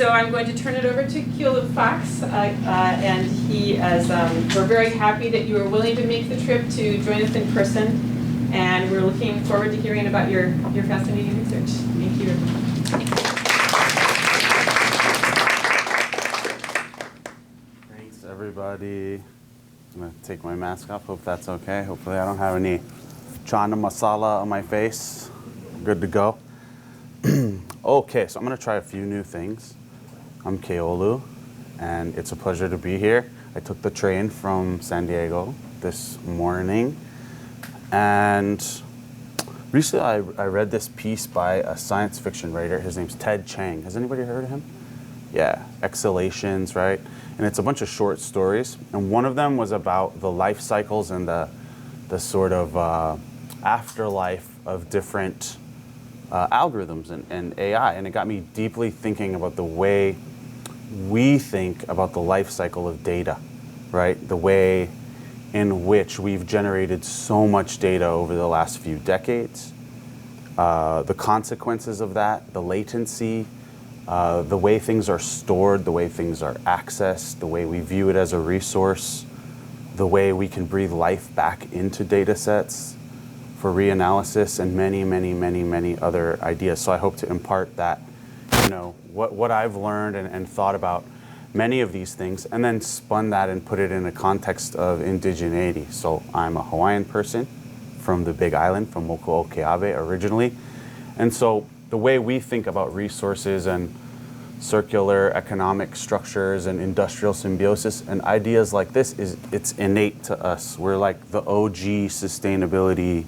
so I'm going to turn it over to Keolu Fox, and we're very happy that you were willing to make the trip to join us in person, and we're looking forward to hearing about your fascinating research. Thank you. Thanks, everybody. I'm going to take my mask off. Hope that's okay. Hopefully I don't have any chana masala on my face. Good to go. Okay, so I'm going to try a few new things. I'm Keolu, and it's a pleasure to be here. I took the train from San Diego this morning, and recently I read this piece by a science fiction writer. His name's Ted Chiang. Has anybody heard of him? Yeah, Exhalations, right? And it's a bunch of short stories, and one of them was about the life cycles and the sort of afterlife of different algorithms and AI, and it got me deeply thinking about the way we think about the life cycle of data, right? The way in which we've generated so much data over the last few decades, the consequences of that, the latency, the way things are stored, the way things are accessed, the way we view it as a resource, the way we can breathe life back into data sets for reanalysis, and many, many, many, many other ideas. So I hope to impart that, what I've learned and thought about many of these things, and then spun that and put it in a context of indigeneity. So I'm a Hawaiian person from the Big Island, from Mokuokeawe originally. And so the way we think about resources and circular economic structures and industrial symbiosis and ideas like this it's innate to us. We're like the OG sustainability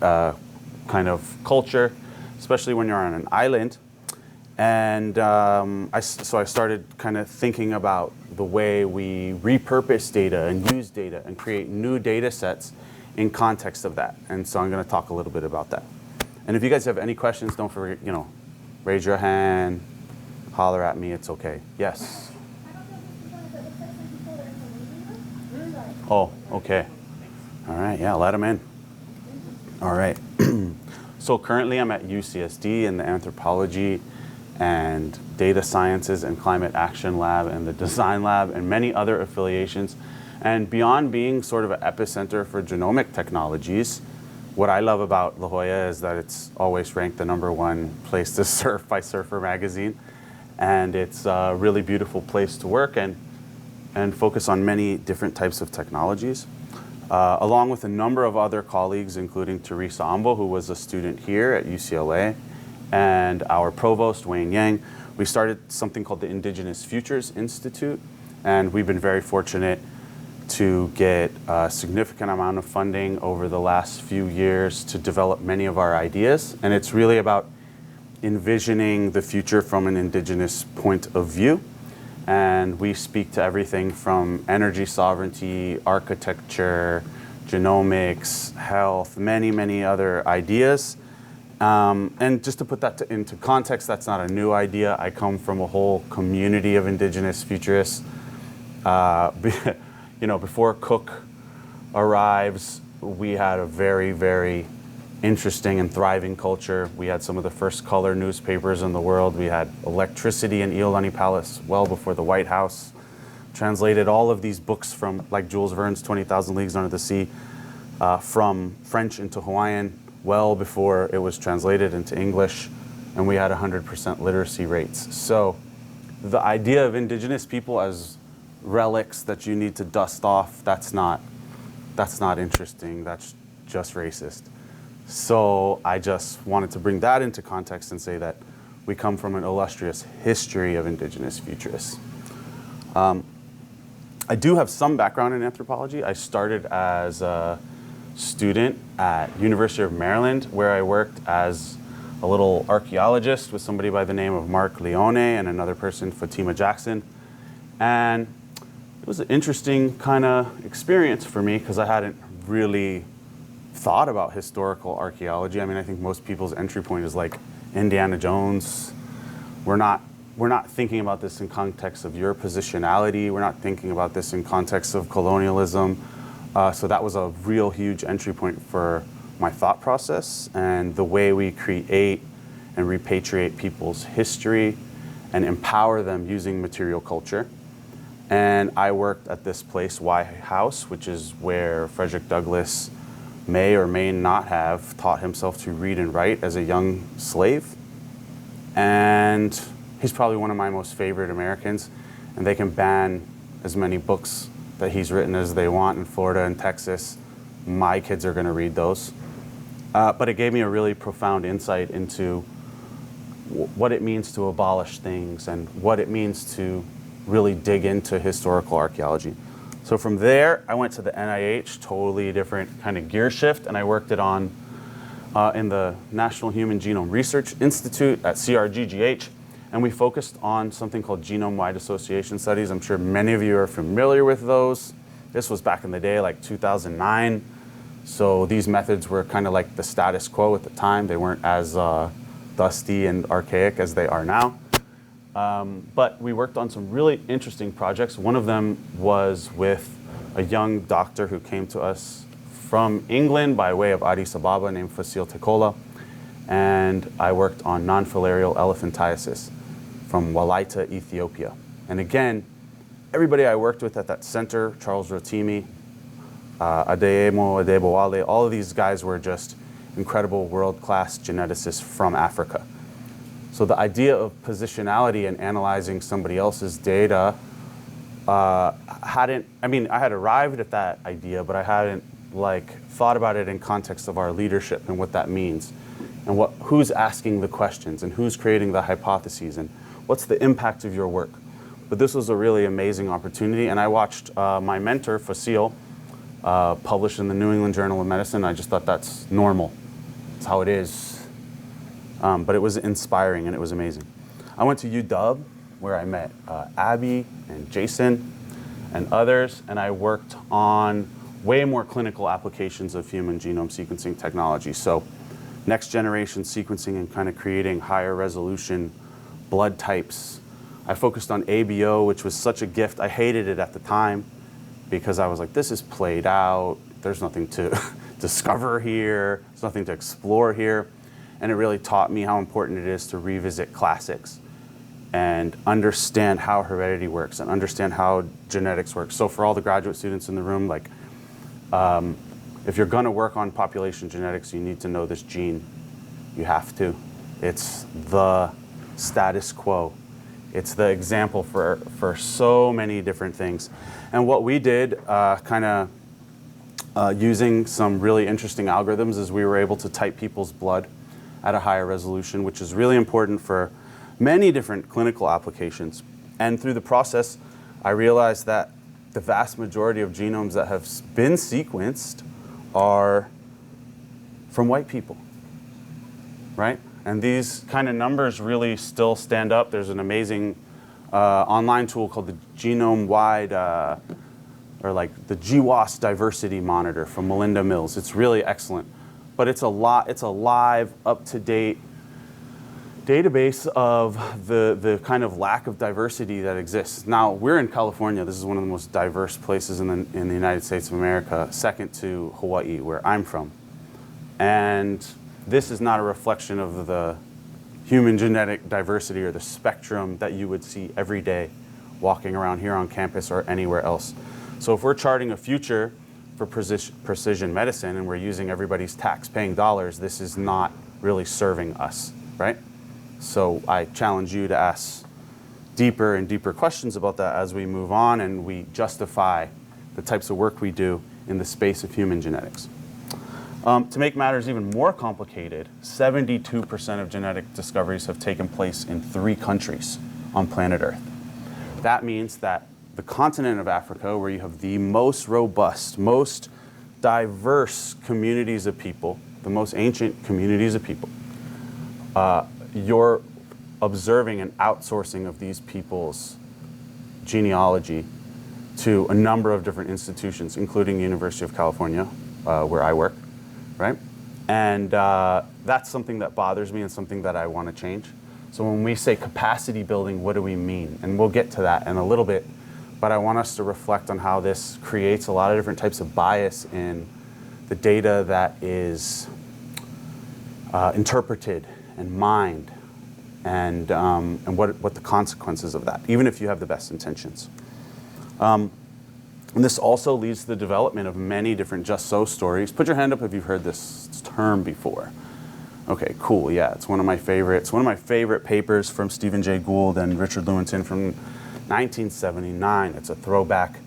kind of culture, especially when you're on an island. And so I started kind of thinking about the way we repurpose data and use data and create new data sets in context of that. And so I'm going to talk a little bit about that. And if you guys have any questions, don't forget, raise your hand, holler at me, it's okay. Yes? Oh, okay. All right, yeah, let them in. All right. So currently I'm at UCSD in the Anthropology and Data Sciences and Climate Action Lab and the Design Lab and many other affiliations. And beyond being sort of an epicenter for genomic technologies, what I love about La Jolla is that it's always ranked the #1 place to surf by Surfer Magazine. And it's a really beautiful place to work and focus on many different types of technologies. Along with a number of other colleagues, including Teresa Ambo, who was a student here at UCLA, and our provost, Wayne Yang, we started something called the Indigenous Futures Institute, and we've been very fortunate to get a significant amount of funding over the last few years to develop many of our ideas, and it's really about envisioning the future from an Indigenous point of view. And we speak to everything from energy sovereignty, architecture, genomics, health, many, many other ideas. And just to put that into context, that's not a new idea. I come from a whole community of Indigenous futurists. Before Cook arrives, we had a very, very interesting and thriving culture. We had some of the first color newspapers in the world. We had electricity in Iolani Palace well before the White House. Translated all of these books from, like Jules Verne's 20,000 Leagues Under the Sea, from French into Hawaiian well before it was translated into English, and we had 100% literacy rates. So the idea of Indigenous people as relics that you need to dust off, that's not interesting. That's just racist. So I just wanted to bring that into context and say that we come from an illustrious history of Indigenous futurists. I do have some background in anthropology. I started as a student at University of Maryland, where I worked as a little archaeologist with somebody by the name of Mark Leone and another person, Fatima Jackson. And it was an interesting kind of experience for me because I hadn't really thought about historical archaeology. I mean, I think most people's entry point is like Indiana Jones. We're not thinking about this in context of your positionality. We're not thinking about this in context of colonialism. So that was a real huge entry point for my thought process and the way we create and repatriate people's history and empower them using material culture. And I worked at this place, White House, which is where Frederick Douglass may or may not have taught himself to read and write as a young slave. And he's probably one of my most favorite Americans, and they can ban as many books that he's written as they want in Florida and Texas. My kids are going to read those. But it gave me a really profound insight into what it means to abolish things and what it means to really dig into historical archaeology. So from there, I went to the NIH, totally different kind of gear shift, and I worked it on in the National Human Genome Research Institute at CRGGH, and we focused on something called Genome-Wide association studies. I'm sure many of you are familiar with those. This was back in the day, like 2009. So these methods were kind of like the status quo at the time. They weren't as dusty and archaic as they are now. But we worked on some really interesting projects. One of them was with a young doctor who came to us from England by way of Addis Ababa named Fasil Tekola. And I worked on non-filarial elephantiasis from Walaita, Ethiopia. And again, everybody I worked with at that center, Charles Rotimi, Adeyemo Adebowale, all of these guys were just incredible world-class geneticists from Africa. So the idea of positionality and analyzing somebody else's data I had arrived at that idea, but I hadn't thought about it in context of our leadership and what that means, and who's asking the questions and who's creating the hypotheses and what's the impact of your work. But this was a really amazing opportunity, and I watched my mentor, Fasil, published in the New England Journal of Medicine. I just thought that's normal. It's how it is. But it was inspiring and it was amazing. I went to UW where I met Abby and Jason and others, and I worked on way more clinical applications of human genome sequencing technology. So next generation sequencing and kind of creating higher resolution blood types. I focused on ABO, which was such a gift. I hated it at the time because I was like, this is played out. There's nothing to discover here. There's nothing to explore here. And it really taught me how important it is to revisit classics and understand how heredity works and understand how genetics works. So for all the graduate students in the room, if you're going to work on population genetics, you need to know this gene. You have to. It's the status quo. It's the example for so many different things. And what we did, using some really interesting algorithms, is we were able to type people's blood at a higher resolution, which is really important for many different clinical applications. And through the process, I realized that the vast majority of genomes that have been sequenced are from white people, right? And these kind of numbers really still stand up. There's an amazing online tool called the Genome-Wide, or the GWAS Diversity Monitor from Melinda Mills. It's really excellent. But it's a live, up-to-date database of the kind of lack of diversity that exists. Now, we're in California. This is one of the most diverse places in the United States of America, second to Hawaii, where I'm from. And this is not a reflection of the human genetic diversity or the spectrum that you would see every day walking around here on campus or anywhere else. So if we're charting a future for precision medicine and we're using everybody's tax-paying dollars, this is not really serving us, right? So I challenge you to ask deeper and deeper questions about that as we move on and we justify the types of work we do in the space of human genetics. To make matters even more complicated, 72% of genetic discoveries have taken place in 3 countries on planet Earth. That means that the continent of Africa, where you have the most robust, most diverse communities of people, the most ancient communities of people, you're observing an outsourcing of these people's genealogy to a number of different institutions, including University of California, where I work, right? And that's something that bothers me and something that I want to change. So when we say capacity building, what do we mean? And we'll get to that in a little bit, but I want us to reflect on how this creates a lot of different types of bias in the data that is interpreted and mined and what the consequences of that, even if you have the best intentions. And this also leads to the development of many different just so stories. Put your hand up if you've heard this term before. Okay, cool, yeah, it's one of my favorites. One of my favorite papers from Stephen Jay Gould and Richard Lewontin from 1979. It's a throwback.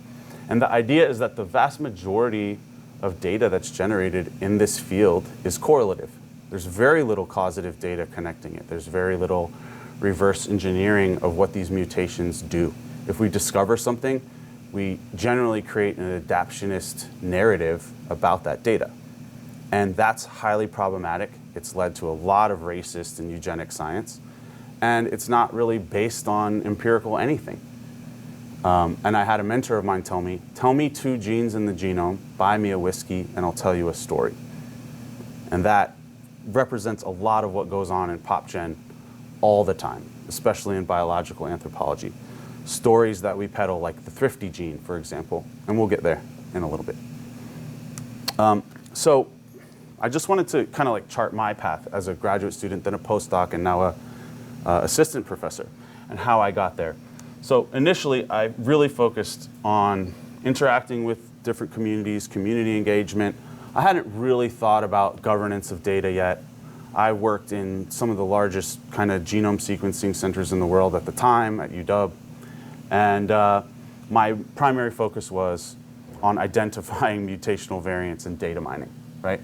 And the idea is that the vast majority of data that's generated in this field is correlative. There's very little causative data connecting it. There's very little reverse engineering of what these mutations do. If we discover something, we generally create an adaptionist narrative about that data. And that's highly problematic. It's led to a lot of racist and eugenic science. And it's not really based on empirical anything. And I had a mentor of mine tell me 2 genes in the genome, buy me a whiskey, and I'll tell you a story. And that represents a lot of what goes on in PopGen all the time, especially in biological anthropology. Stories that we peddle, like the thrifty gene, for example, and we'll get there in a little bit. So I just wanted to kind of like chart my path as a graduate student, then a postdoc, and now a assistant professor, and how I got there. So initially, I really focused on interacting with different communities, community engagement. I hadn't really thought about governance of data yet. I worked in some of the largest kind of genome sequencing centers in the world at the time, at UW. And my primary focus was on identifying mutational variants and data mining, right?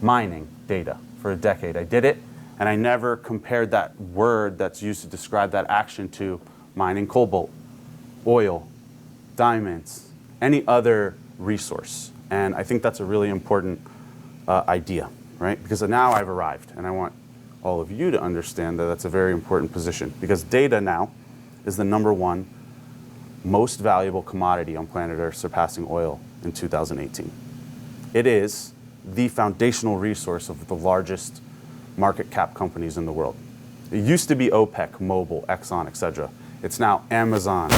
Mining data for a decade. I did it, and I never compared that word that's used to describe that action to mining cobalt, oil, diamonds, any other resource. And I think that's a really important idea, right? Because now I've arrived, and I want all of you to understand that that's a very important position, because data now is the #1 most valuable commodity on planet Earth, surpassing oil in 2018. It is the foundational resource of the largest market cap companies in the world. It used to be OPEC, Mobil, Exxon, etc. It's now Amazon.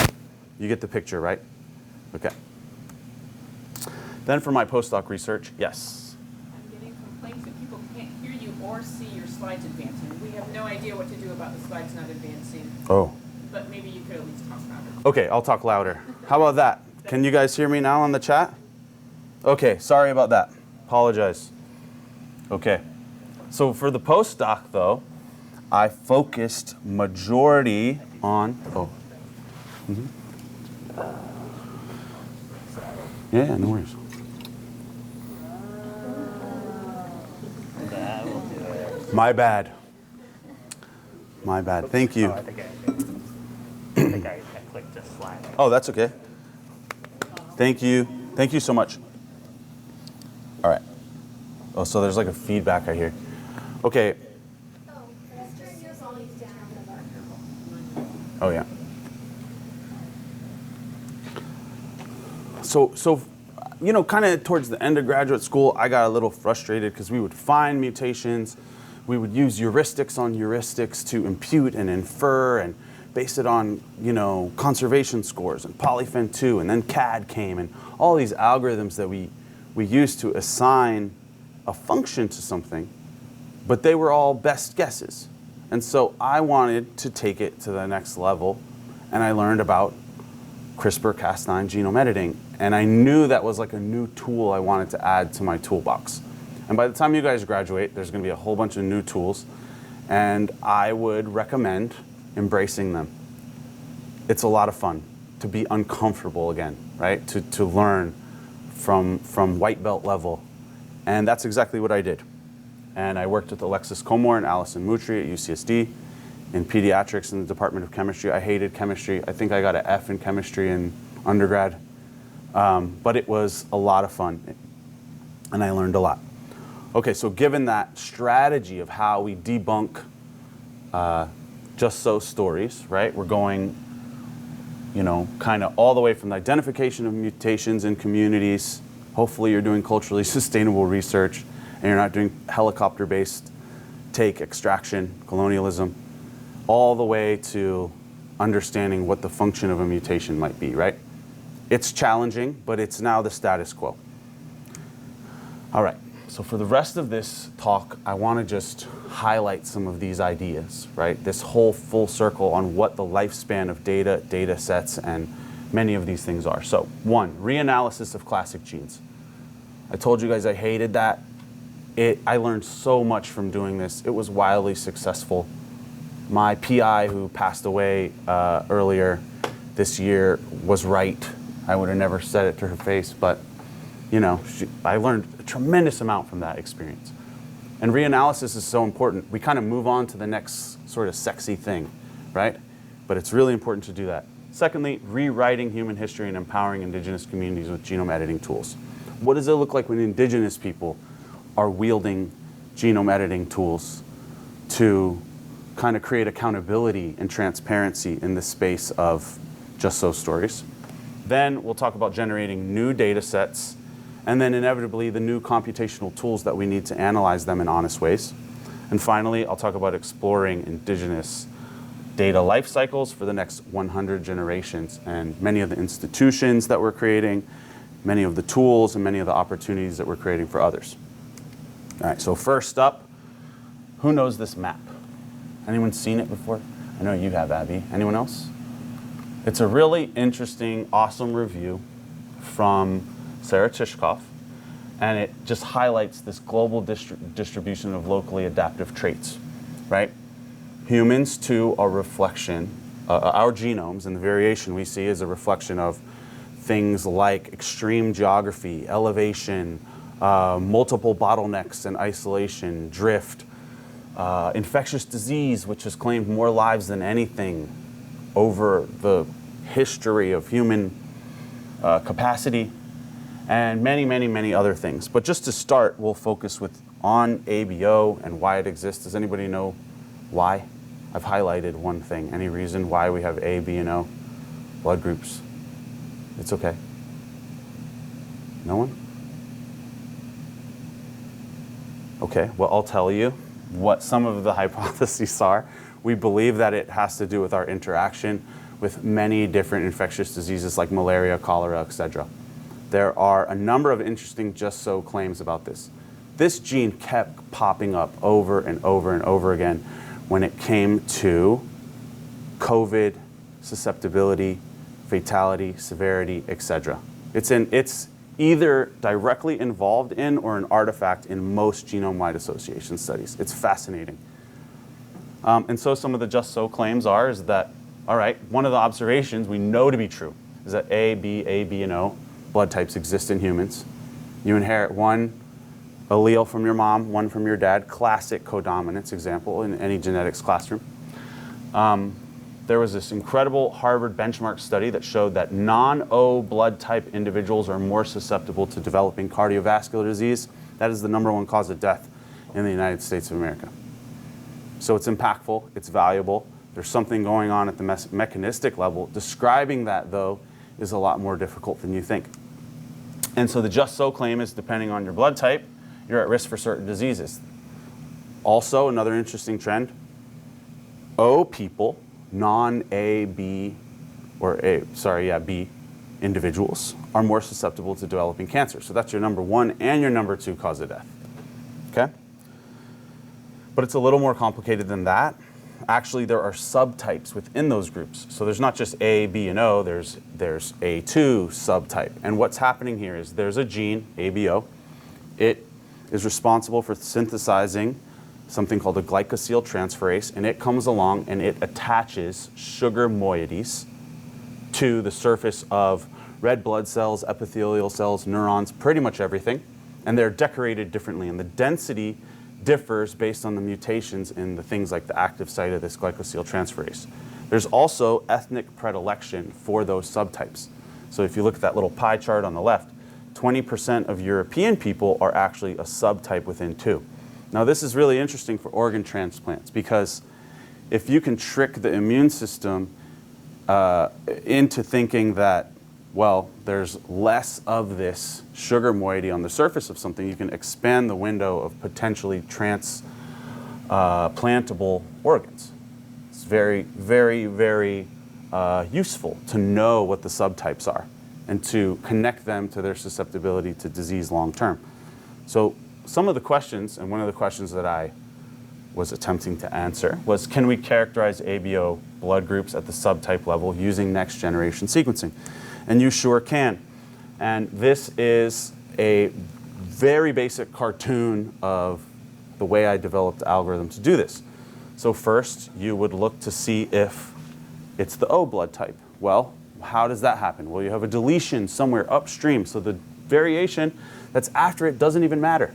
You get the picture, right? Okay. Then for my postdoc research, yes? I'm getting complaints that people can't hear you or see your slides advancing. We have no idea what to do about the slides not advancing. Oh. But maybe you could at least talk louder. Okay, I'll talk louder. How about that? Can you guys hear me now on the chat? Okay, sorry about that. Apologize. Okay. So for the postdoc, though, I focused majority on, Yeah, no worries. My bad. My bad. Thank you. Oh, I think I clicked just slide. Oh, that's okay. Thank you. Thank you so much. All right. Oh, so there's like a feedback I hear. Okay. Oh, yeah. So, you know, kind of towards the end of graduate school, I got a little frustrated because we would find mutations. We would use heuristics on heuristics to impute and infer and base it on, you know, conservation scores and polyphen2, and then CAD came, and all these algorithms that we used to assign a function to something, but they were all best guesses. And so I wanted to take it to the next level, and I learned about CRISPR-Cas9 genome editing, and I knew that was like a new tool I wanted to add to my toolbox. And by the time you guys graduate, there's going to be a whole bunch of new tools, and I would recommend embracing them. It's a lot of fun to be uncomfortable again, right? To learn from white belt level, and that's exactly what I did. And I worked with Alexis Comore and Allison Moutry at UCSD in pediatrics in the Department of Chemistry. I hated chemistry. I think I got an F in chemistry in undergrad, but it was a lot of fun, and I learned a lot. Okay, so given that strategy of how we debunk just so stories, right? We're going, you know, kind of all the way from the identification of mutations in communities. Hopefully you're doing culturally sustainable research and you're not doing helicopter-based take extraction, colonialism, all the way to understanding what the function of a mutation might be, right? It's challenging, but it's now the status quo. All right, So for the rest of this talk, I want to just highlight some of these ideas, right? This whole full circle on what the lifespan of data sets, and many of these things are. So 1, reanalysis of classic genes. I told you guys I hated that. I learned so much from doing this. It was wildly successful. My PI, who passed away earlier this year, was right. I would have never said it to her face, but you know, I learned a tremendous amount from that experience. And reanalysis is so important. We kind of move on to the next sort of sexy thing, right? But it's really important to do that. Secondly, rewriting human history and empowering indigenous communities with genome editing tools. What does it look like when indigenous people are wielding genome editing tools to kind of create accountability and transparency in the space of just so stories? Then we'll talk about generating new data sets, and then inevitably the new computational tools that we need to analyze them in honest ways. And finally, I'll talk about exploring indigenous data life cycles for the next 100 generations, and many of the institutions that we're creating, many of the tools, and many of the opportunities that we're creating for others. All right, so first up, who knows this map? Anyone seen it before? I know you have, Abby. Anyone else? It's a really interesting, awesome review from Sarah Tishkoff, and it just highlights this global distribution of locally adaptive traits, right? Humans, too, are a reflection, our genomes and the variation we see is a reflection of things like extreme geography, elevation, multiple bottlenecks and isolation, drift, infectious disease, which has claimed more lives than anything over the history of human capacity, and many, many, many other things. But just to start, we'll focus on ABO and why it exists. Does anybody know why? I've highlighted one thing. Any reason why we have A, B, and O blood groups? It's okay. No one? Okay, well, I'll tell you what some of the hypotheses are. We believe that it has to do with our interaction with many different infectious diseases like malaria, cholera, etc. There are a number of interesting just so claims about this. This gene kept popping up over and over and over again when it came to COVID, susceptibility, fatality, severity, etc. It's either directly involved in or an artifact in most genome-wide association studies. It's fascinating. And so some of the just so claims is that, all right, one of the observations we know to be true is that A, B, and O blood types exist in humans. You inherit one allele from your mom, one from your dad, classic codominance example in any genetics classroom. There was this incredible Harvard benchmark study that showed that non-O blood type individuals are more susceptible to developing cardiovascular disease. That is the #1 cause of death in the United States of America. So it's impactful, it's valuable. There's something going on at the mechanistic level. Describing that, though, is a lot more difficult than you think. And so the just so claim is depending on your blood type, you're at risk for certain diseases. Also, another interesting trend, O people, non-A, B, B individuals are more susceptible to developing cancer. So that's your #1 and your #2 cause of death, okay? But it's a little more complicated than that. Actually, there are subtypes within those groups. So there's not just A, B, and O, there's A2 subtype. And what's happening here is there's a gene, ABO. It is responsible for synthesizing something called a glycosyl transferase, and it comes along and it attaches sugar moieties to the surface of red blood cells, epithelial cells, neurons, pretty much everything. And they're decorated differently, and the density differs based on the mutations in the things like the active site of this glycosyl transferase. There's also ethnic predilection for those subtypes. So if you look at that little pie chart on the left, 20% of European people are actually a subtype within 2. Now this is really interesting for organ transplants, because if you can trick the immune system into thinking that, well, there's less of this sugar moiety on the surface of something, you can expand the window of potentially transplantable organs. It's very, very, very useful to know what the subtypes are and to connect them to their susceptibility to disease long term. So some of the questions, and one of the questions that I was attempting to answer was, can we characterize ABO blood groups at the subtype level using next generation sequencing? And you sure can. And this is a very basic cartoon of the way I developed the algorithm to do this. So first, you would look to see if it's the O blood type. Well, how does that happen? Well, you have a deletion somewhere upstream, so the variation that's after it doesn't even matter,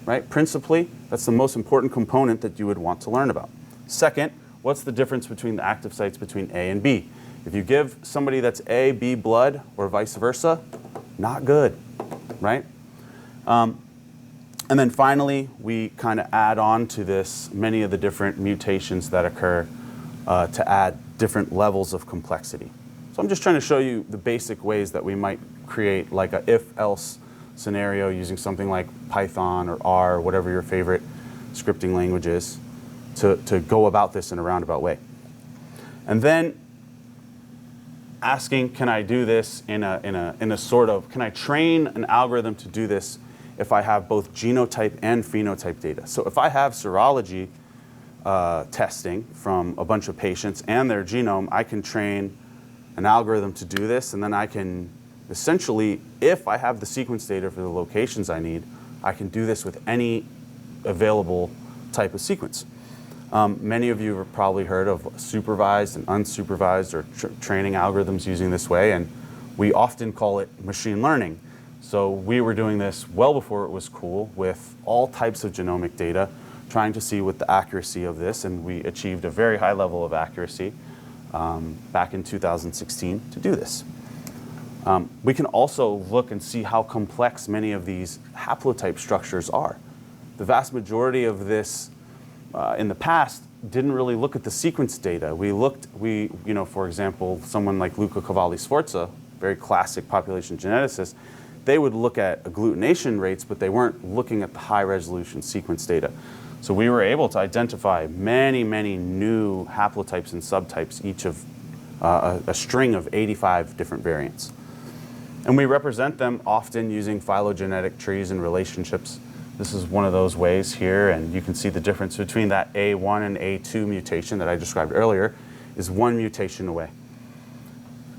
right? Principally, that's the most important component that you would want to learn about. Second, what's the difference between the active sites between A and B? If you give somebody that's A, B blood, or vice versa, not good, right? And then finally, we kind of add on to this many of the different mutations that occur to add different levels of complexity. So I'm just trying to show you the basic ways that we might create like a if-else scenario using something like Python or R, or whatever your favorite scripting language is, to go about this in a roundabout way. And then asking, can I do this in a sort of, can I train an algorithm to do this if I have both genotype and phenotype data? So if I have serology testing from a bunch of patients and their genome, I can train an algorithm to do this, and then I can essentially, if I have the sequence data for the locations I need, I can do this with any available type of sequence. Many of you have probably heard of supervised and unsupervised or training algorithms using this way, and we often call it machine learning. So we were doing this well before it was cool with all types of genomic data, trying to see what the accuracy of this, and we achieved a very high level of accuracy back in 2016 to do this. We can also look and see how complex many of these haplotype structures are. The vast majority of this in the past didn't really look at the sequence data. For example, someone like Luca Cavalli-Sforza, very classic population geneticist, they would look at agglutination rates, but they weren't looking at the high resolution sequence data. So we were able to identify many, many new haplotypes and subtypes, each of a string of 85 different variants. And we represent them often using phylogenetic trees and relationships. This is one of those ways here, and you can see the difference between that A1 and A2 mutation that I described earlier is one mutation away.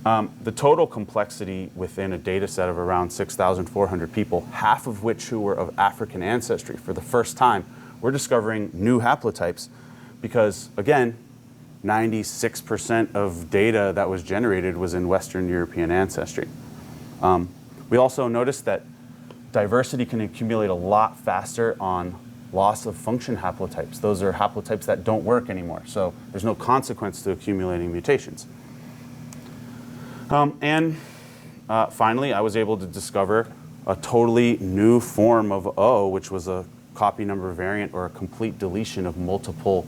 The total complexity within a data set of around 6,400 people, half of which who were of African ancestry for the first time, we're discovering new haplotypes because, again, 96% of data that was generated was in Western European ancestry. We also noticed that diversity can accumulate a lot faster on loss of function haplotypes. Those are haplotypes that don't work anymore, so there's no consequence to accumulating mutations. Finally, I was able to discover a totally new form of O, which was a copy number variant or a complete deletion of multiple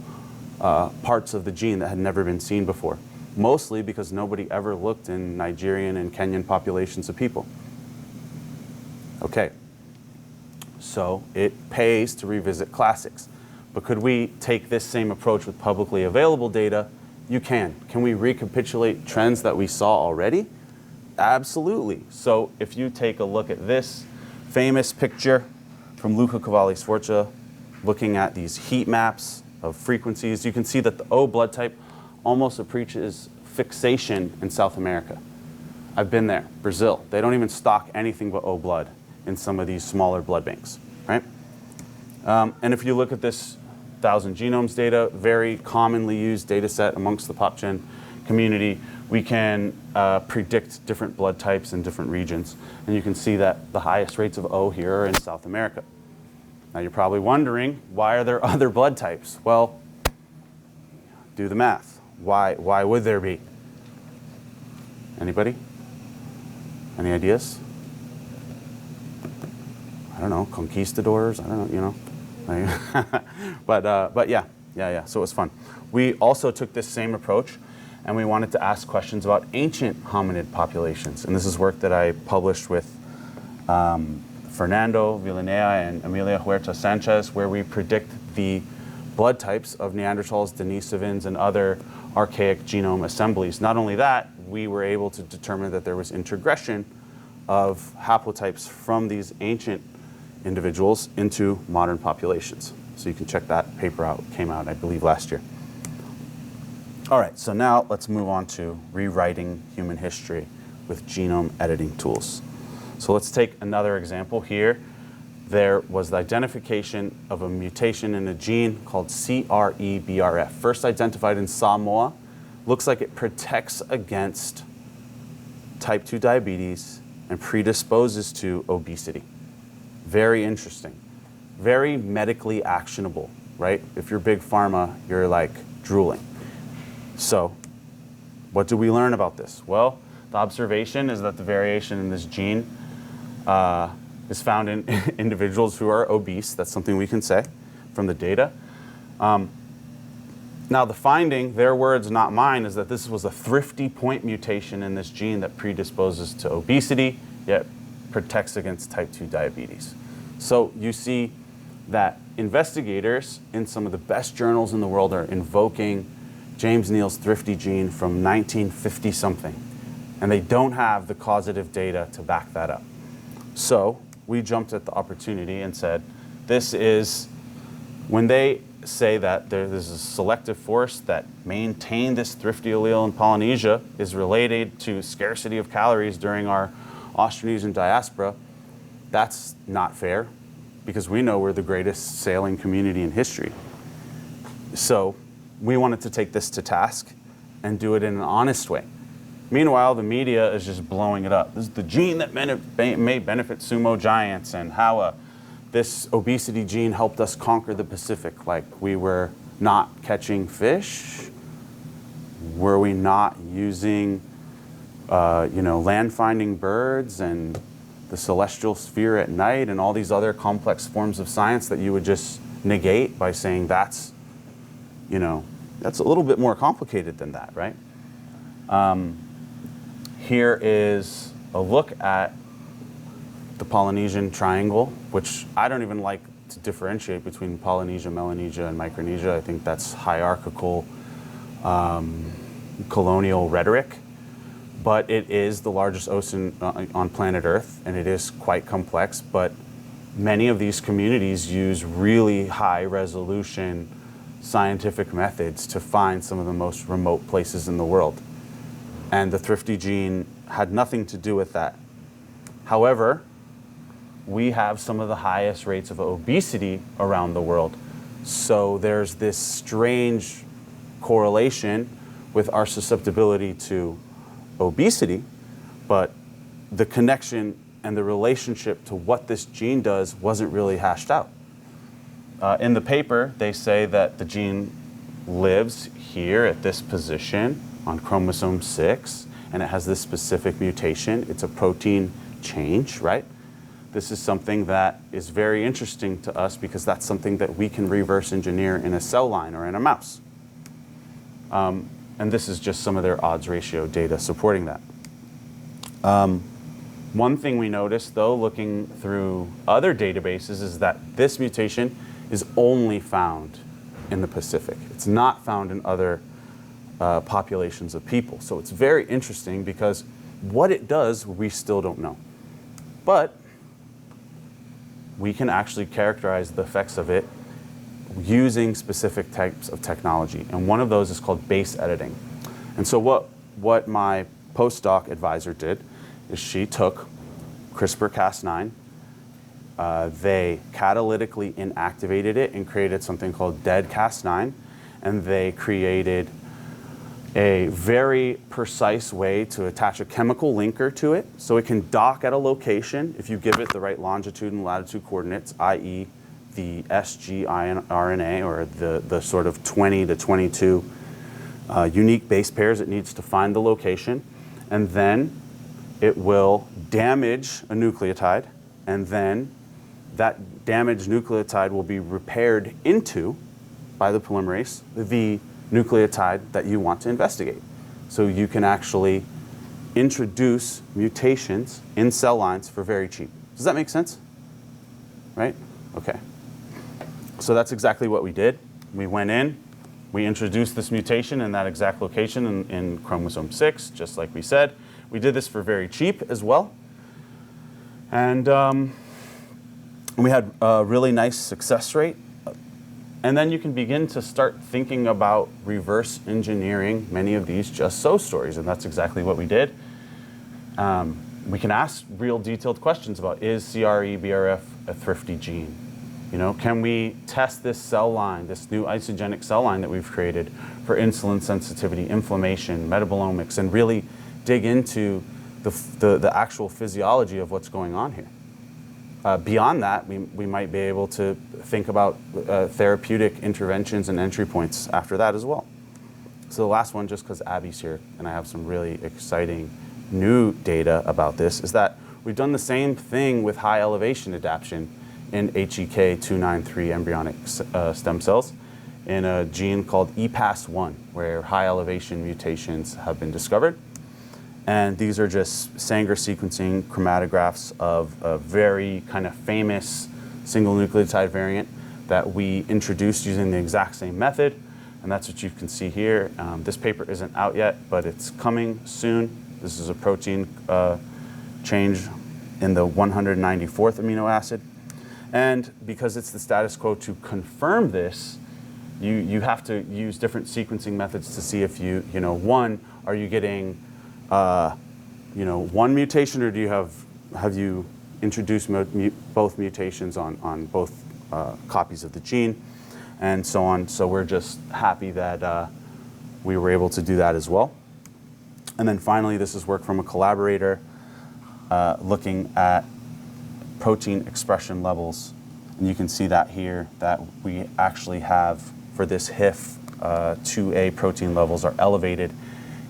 parts of the gene that had never been seen before, mostly because nobody ever looked in Nigerian and Kenyan populations of people. Okay, so it pays to revisit classics. But could we take this same approach with publicly available data? You can. Can we recapitulate trends that we saw already? Absolutely. So if you take a look at this famous picture from Luca Cavalli-Sforza, looking at these heat maps of frequencies, you can see that the O blood type almost approaches fixation in South America. I've been there, Brazil. They don't even stock anything but O blood in some of these smaller blood banks, right? And if you look at this 1,000 genomes data, very commonly used data set amongst the PopGen community, we can predict different blood types in different regions. And you can see that the highest rates of O here are in South America. Now you're probably wondering, why are there other blood types? Well, do the math. Why would there be? Anybody? Any ideas? I don't know, conquistadors, I don't know, but yeah, so it was fun. We also took this same approach and we wanted to ask questions about ancient hominid populations. And this is work that I published with Fernando Villanea and Emilia Huerta Sanchez, where we predict the blood types of Neanderthals, Denisovans, and other archaic genome assemblies. Not only that, we were able to determine that there was introgression of haplotypes from these ancient individuals into modern populations. So you can check that paper out. It came out, I believe, last year. All right, so now let's move on to rewriting human history with genome editing tools. So let's take another example here. There was the identification of a mutation in a gene called CREBRF, first identified in Samoa. Looks like it protects against type 2 diabetes and predisposes to obesity. Very interesting. Very medically actionable, right? If you're big pharma, you're like drooling. So what do we learn about this? Well, the observation is that the variation in this gene is found in individuals who are obese. That's something we can say from the data. Now the finding, their words, not mine, is that this was a thrifty point mutation in this gene that predisposes to obesity, yet protects against type 2 diabetes. So you see that investigators in some of the best journals in the world are invoking James Neal's thrifty gene from 1950 something, and they don't have the causative data to back that up. So we jumped at the opportunity and said, this is, when they say that there's a selective force that maintained this thrifty allele in Polynesia is related to scarcity of calories during our Austronesian diaspora, that's not fair, because we know we're the greatest sailing community in history. So we wanted to take this to task and do it in an honest way. Meanwhile, the media is just blowing it up. This is the gene that may benefit sumo giants, and how this obesity gene helped us conquer the Pacific. Like, we were not catching fish? Were we not using land-finding birds and the celestial sphere at night and all these other complex forms of science that you would just negate by saying that's a little bit more complicated than that, right? Here is a look at the Polynesian Triangle, which I don't even like to differentiate between Polynesia, Melanesia, and Micronesia. I think that's hierarchical colonial rhetoric. But it is the largest ocean on planet Earth, and it is quite complex. But many of these communities use really high resolution scientific methods to find some of the most remote places in the world. And the thrifty gene had nothing to do with that. However, we have some of the highest rates of obesity around the world. So there's this strange correlation with our susceptibility to obesity, but the connection and the relationship to what this gene does wasn't really hashed out. In the paper, they say that the gene lives here at this position on chromosome 6, and it has this specific mutation. It's a protein change, right? This is something that is very interesting to us because that's something that we can reverse engineer in a cell line or in a mouse. And this is just some of their odds ratio data supporting that. One thing we noticed, though, looking through other databases, is that this mutation is only found in the Pacific. It's not found in other populations of people. So it's very interesting because what it does, we still don't know. But we can actually characterize the effects of it using specific types of technology. And one of those is called base editing. And so what my postdoc advisor did is she took CRISPR-Cas9, they catalytically inactivated it and created something called dead Cas9, and they created a very precise way to attach a chemical linker to it so it can dock at a location if you give it the right longitude and latitude coordinates, i.e. the sgRNA, or the sort of 20 to 22 unique base pairs it needs to find the location. And then it will damage a nucleotide, and then that damaged nucleotide will be repaired into, by the polymerase, the nucleotide that you want to investigate. So you can actually introduce mutations in cell lines for very cheap. Does that make sense? Right? Okay. So that's exactly what we did. We went in, we introduced this mutation in that exact location in chromosome 6, just like we said. We did this for very cheap as well. And And we had a really nice success rate. And then you can begin to start thinking about reverse engineering many of these just so stories, and that's exactly what we did. We can ask real detailed questions about, is CRE-BRF a thrifty gene? You know, can we test this cell line, this new isogenic cell line that we've created for insulin sensitivity, inflammation, metabolomics, and really dig into the actual physiology of what's going on here? Beyond that, we might be able to think about therapeutic interventions and entry points after that as well. So the last one, just because Abby's here and I have some really exciting new data about this, is that we've done the same thing with high elevation adaptation in HEK293 embryonic stem cells in a gene called EPAS1, where high elevation mutations have been discovered. And these are just Sanger sequencing chromatographs of a very kind of famous single nucleotide variant that we introduced using the exact same method. And that's what you can see here. This paper isn't out yet, but it's coming soon. This is a protein change in the 194th amino acid. And because it's the status quo, to confirm this, you have to use different sequencing methods to see if one, are you getting one mutation, or do you have you introduced both mutations on both copies of the gene, and so on. So we're just happy that we were able to do that as well. And then finally, this is work from a collaborator looking at protein expression levels. And you can see that here, that we actually have, for this HIF, 2A protein levels are elevated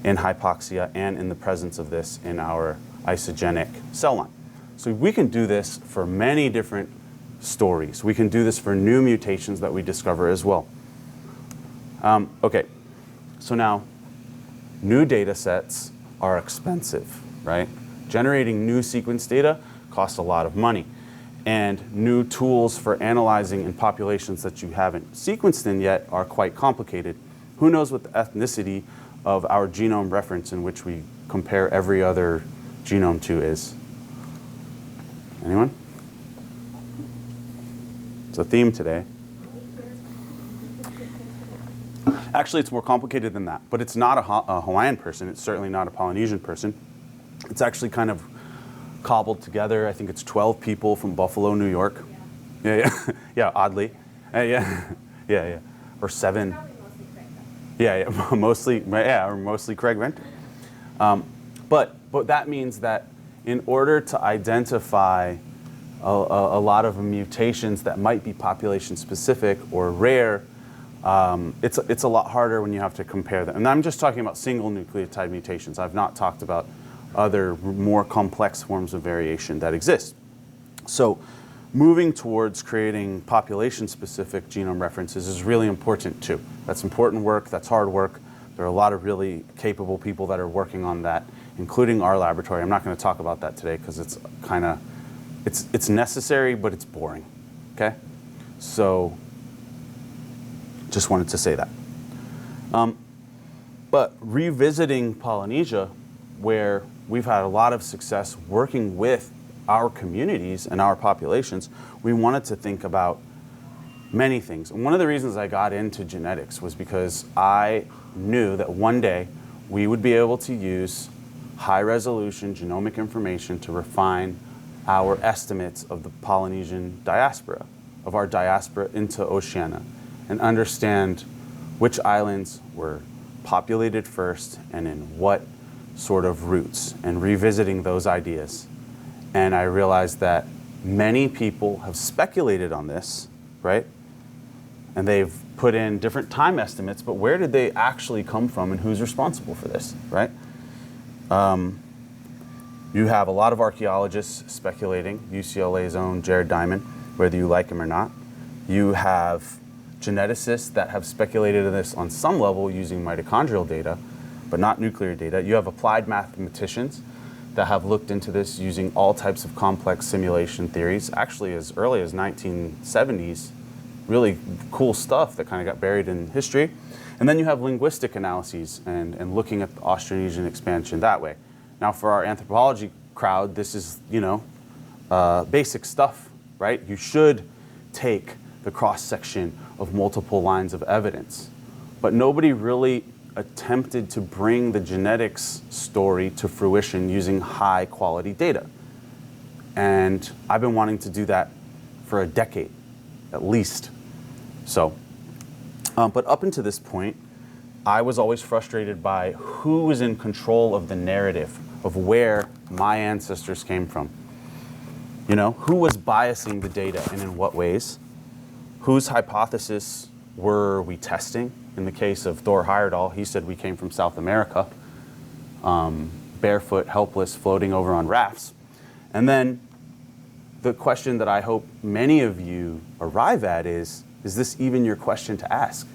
in hypoxia and in the presence of this in our isogenic cell line. So we can do this for many different stories. We can do this for new mutations that we discover as well. Okay, so now new data sets are expensive, right? Generating new sequence data costs a lot of money. And new tools for analyzing in populations that you haven't sequenced in yet are quite complicated. Who knows what the ethnicity of our genome reference in which we compare every other genome to is? Anyone? It's a theme today. Actually, it's more complicated than that, but it's not a Hawaiian person. It's certainly not a Polynesian person. It's actually kind of cobbled together. I think it's 12 people from Buffalo, New York. Yeah. Oddly. Yeah. Or 7. Mostly Craig Venter. But that means that in order to identify a lot of mutations that might be population specific or rare, it's a lot harder when you have to compare them. And I'm just talking about single nucleotide mutations. I've not talked about other more complex forms of variation that exist. So moving towards creating population-specific genome references is really important too. That's important work, that's hard work. There are a lot of really capable people that are working on that, including our laboratory. I'm not going to talk about that today because it's kind of, it's necessary, but it's boring, okay? So just wanted to say that. But revisiting Polynesia, where we've had a lot of success working with our communities and our populations, we wanted to think about many things. And one of the reasons I got into genetics was because I knew that one day we would be able to use high-resolution genomic information to refine our estimates of the Polynesian diaspora, of our diaspora into Oceania, and understand which islands were populated first and in what sort of routes, and revisiting those ideas. And I realized that many people have speculated on this, right? And they've put in different time estimates, but where did they actually come from and who's responsible for this, right? You have a lot of archaeologists speculating, UCLA's own Jared Diamond, whether you like him or not. You have geneticists that have speculated on this on some level using mitochondrial data, but not nuclear data. You have applied mathematicians that have looked into this using all types of complex simulation theories, actually as early as 1970s, really cool stuff that kind of got buried in history. And then you have linguistic analyses and looking at the Austronesian expansion that way. Now for our anthropology crowd, this is, basic stuff, right? You should take the cross-section of multiple lines of evidence. But nobody really attempted to bring the genetics story to fruition using high-quality data. And I've been wanting to do that for a decade, at least. So, but up until this point, I was always frustrated by who was in control of the narrative of where my ancestors came from. You know, who was biasing the data and in what ways? Whose hypothesis were we testing? In the case of Thor Heyerdahl, he said we came from South America, barefoot, helpless, floating over on rafts. And then the question that I hope many of you arrive at is this even your question to ask?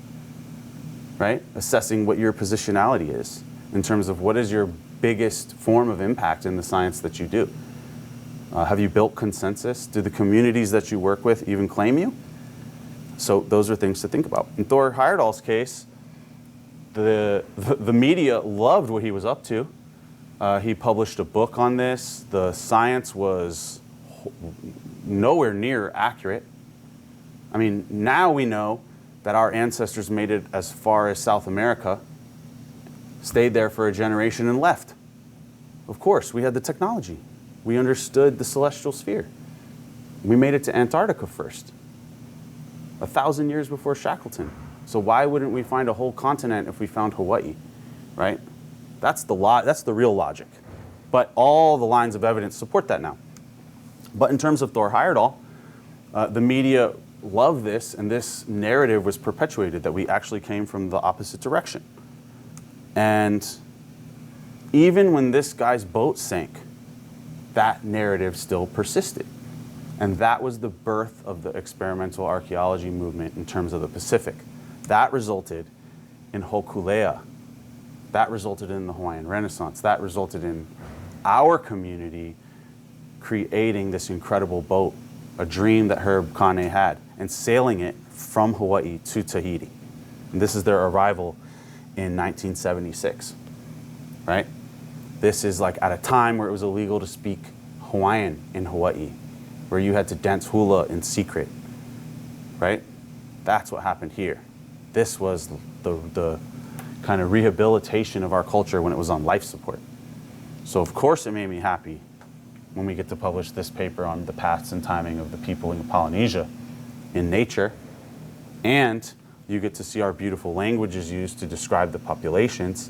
Right? Assessing what your positionality is in terms of what is your biggest form of impact in the science that you do. Have you built consensus? Do the communities that you work with even claim you? So those are things to think about. In Thor Heyerdahl's case, the media loved what he was up to. He published a book on this. The science was nowhere near accurate. I mean, now we know that our ancestors made it as far as South America, stayed there for a generation and left. Of course, we had the technology. We understood the celestial sphere. We made it to Antarctica first, 1,000 years before Shackleton. So why wouldn't we find a whole continent if we found Hawaii, right? That's the real logic. But all the lines of evidence support that now. But in terms of Thor Heyerdahl, the media loved this, and this narrative was perpetuated that we actually came from the opposite direction. And even when this guy's boat sank, that narrative still persisted. And that was the birth of the experimental archaeology movement in terms of the Pacific. That resulted in Hokulea. That resulted in the Hawaiian Renaissance. That resulted in our community creating this incredible boat, a dream that Herb Kane had, and sailing it from Hawaii to Tahiti. And this is their arrival in 1976, right? This is like at a time where it was illegal to speak Hawaiian in Hawaii, where you had to dance hula in secret, right? That's what happened here. This was the kind of rehabilitation of our culture when it was on life support. So of course it made me happy when we get to publish this paper on the paths and timing of the people in Polynesia in Nature, and you get to see our beautiful languages used to describe the populations,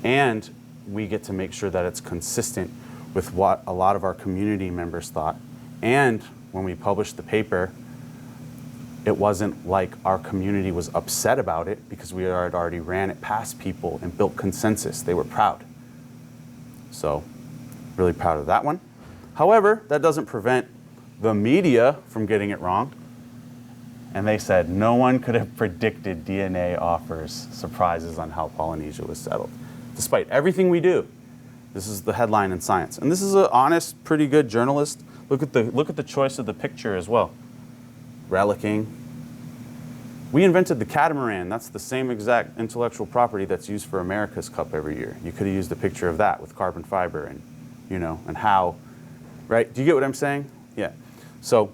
and we get to make sure that it's consistent with what a lot of our community members thought. And when we published the paper, it wasn't like our community was upset about it because we had already ran it past people and built consensus. They were proud. So, really proud of that one. However, that doesn't prevent the media from getting it wrong. And they said, no one could have predicted DNA offers surprises on how Polynesia was settled. Despite everything we do, this is the headline in Science. And this is an honest, pretty good journalist. Look at the choice of the picture as well. Relicking. We invented the catamaran. That's the same exact intellectual property that's used for America's Cup every year. You could have used a picture of that with carbon fiber and, you know, and how, right? Do you get what I'm saying? Yeah. So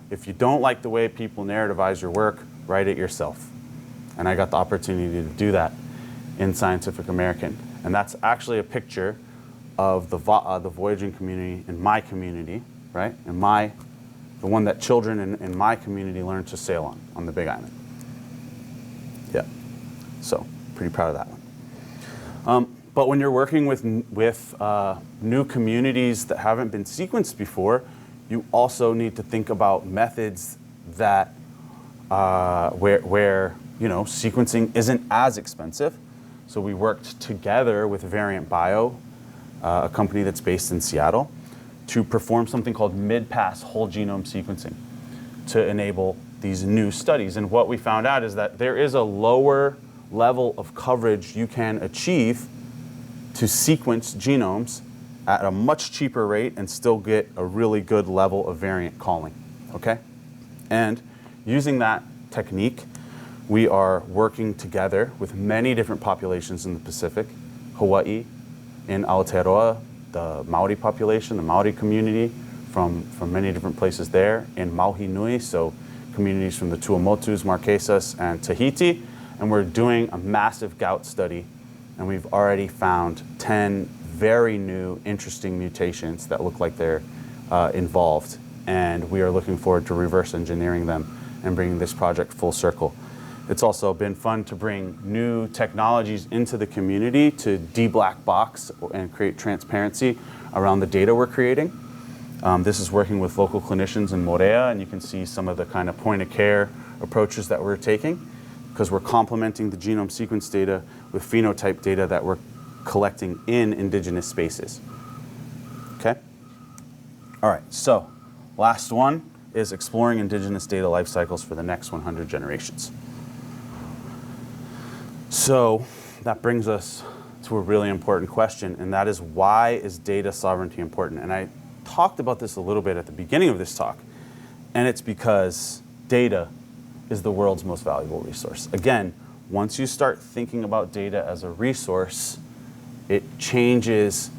if you don't like the way people narrativize your work, write it yourself. And I got the opportunity to do that in Scientific American. And that's actually a picture of the voyaging community in my community, right? The one that children in my community learn to sail on the Big Island. Yeah, so pretty proud of that one. But when you're working with new communities that haven't been sequenced before, you also need to think about methods that where you know sequencing isn't as expensive. So we worked together with Variant Bio, a company that's based in Seattle, to perform something called mid-pass whole genome sequencing to enable these new studies. And what we found out is that there is a lower level of coverage you can achieve to sequence genomes at a much cheaper rate and still get a really good level of variant calling, okay? And using that technique, we are working together with many different populations in the Pacific, Hawaii, in Aotearoa, the Maori population, the Maori community from many different places there in Maui Nui, so communities from the Tuamotus, Marquesas, and Tahiti. And we're doing a massive gout study, and we've already found 10 very new, interesting mutations that look like they're involved. And we are looking forward to reverse engineering them and bringing this project full circle. It's also been fun to bring new technologies into the community to de-black box and create transparency around the data we're creating. This is working with local clinicians in Morea, and you can see some of the kind of point-of-care approaches that we're taking, because we're complementing the genome sequence data with phenotype data that we're collecting in indigenous spaces. Okay? All right, so last one is exploring indigenous data life cycles for the next 100 generations. So that brings us to a really important question, and that is, why is data sovereignty important? And I talked about this a little bit at the beginning of this talk, and it's because data is the world's most valuable resource. Again, once you start thinking about data as a resource, it changes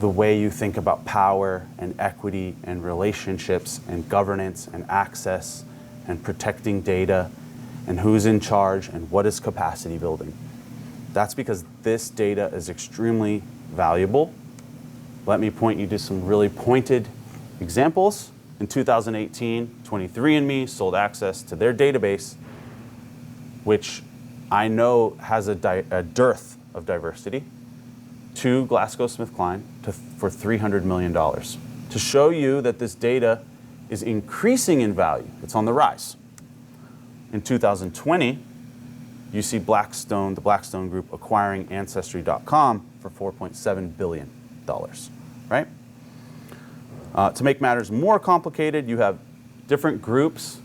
the way you think about power and equity and relationships and governance and access and protecting data and who's in charge and what is capacity building. That's because this data is extremely valuable. Let me point you to some really pointed examples. In 2018, 23andMe sold access to their database, which I know has a dearth of diversity, to GlaxoSmithKline for $300 million, to show you that this data is increasing in value. It's on the rise. In 2020, you see Blackstone, the Blackstone Group, acquiring Ancestry.com for $4.7 billion, right? To make matters more complicated, you have different groups,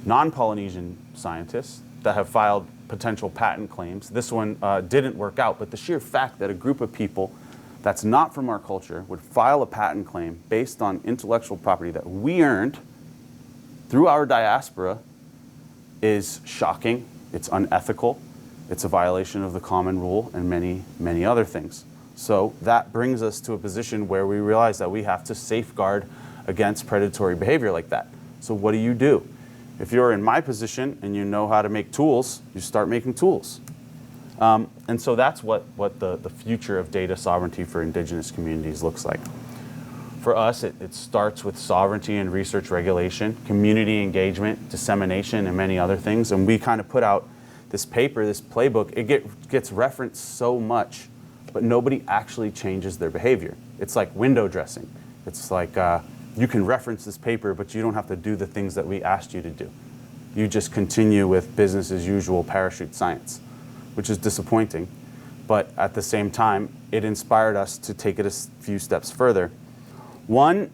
non-Polynesian scientists, that have filed potential patent claims. This one didn't work out, but the sheer fact that a group of people that's not from our culture would file a patent claim based on intellectual property that we earned through our diaspora is shocking. It's unethical. It's a violation of the common rule and many, many other things. So that brings us to a position where we realize that we have to safeguard against predatory behavior like that. So what do? If you're in my position and you know how to make tools, you start making tools. And so that's what the future of data sovereignty for indigenous communities looks like. For us, it starts with sovereignty and research regulation, community engagement, dissemination, and many other things. And we kind of put out this paper, this playbook. It gets referenced so much, but nobody actually changes their behavior. It's like window dressing. It's like you can reference this paper, but you don't have to do the things that we asked you to do. You just continue with business as usual parachute science, which is disappointing. But at the same time, it inspired us to take it a few steps further. One,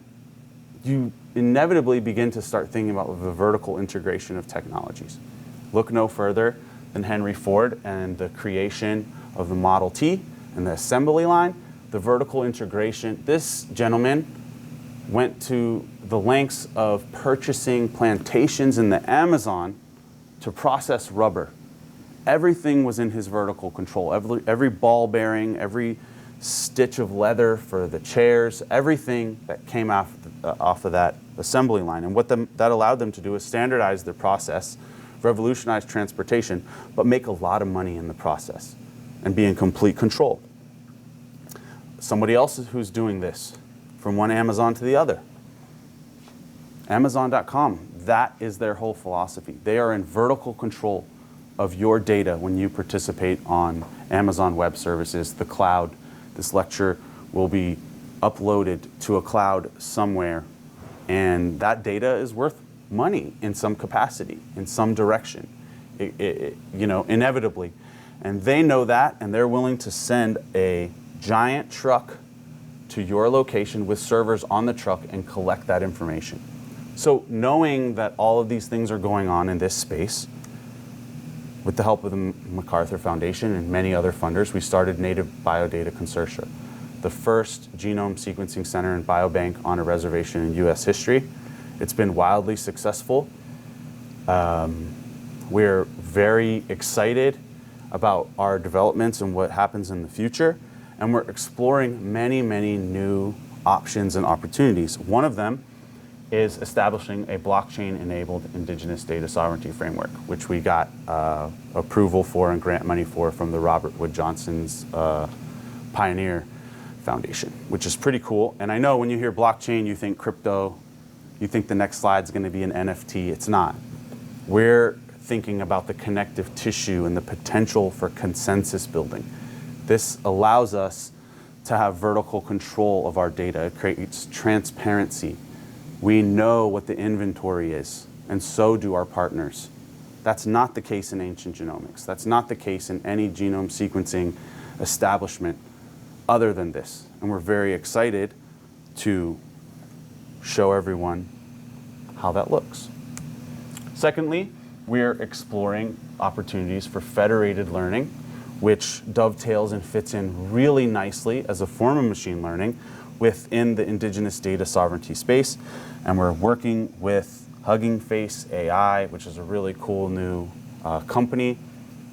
you inevitably begin to start thinking about the vertical integration of technologies. Look no further than Henry Ford and the creation of the Model T and the assembly line, the vertical integration. This gentleman went to the lengths of purchasing plantations in the Amazon to process rubber. Everything was in his vertical control. Every ball bearing, every stitch of leather for the chairs, everything that came off of that assembly line. And what that allowed them to do is standardize their process, revolutionize transportation, but make a lot of money in the process and be in complete control. Somebody else who's doing this, from one Amazon to the other. Amazon.com, that is their whole philosophy. They are in vertical control of your data when you participate on Amazon Web Services, the cloud. This lecture will be uploaded to a cloud somewhere, and that data is worth money in some capacity, in some direction, inevitably. And they know that, and they're willing to send a giant truck to your location with servers on the truck and collect that information. So knowing that all of these things are going on in this space, with the help of the MacArthur Foundation and many other funders, we started Native Biodata Consortia, the first genome sequencing center and biobank on a reservation in U.S. history. It's been wildly successful. We're very excited about our developments and what happens in the future, and we're exploring many, many new options and opportunities. One of them is establishing a blockchain-enabled Indigenous data sovereignty framework, which we got approval for and grant money for from the Robert Wood Johnson's Pioneer Foundation, which is pretty cool. And I know when you hear blockchain, you think crypto, you think the next slide is going to be an NFT. It's not. We're thinking about the connective tissue and the potential for consensus building. This allows us to have vertical control of our data. It creates transparency. We know what the inventory is, and so do our partners. That's not the case in ancient genomics. That's not the case in any genome sequencing establishment other than this. And we're very excited to show everyone how that looks. Secondly, we're exploring opportunities for federated learning, which dovetails and fits in really nicely as a form of machine learning within the Indigenous data sovereignty space. And we're working with Hugging Face AI, which is a really cool new company.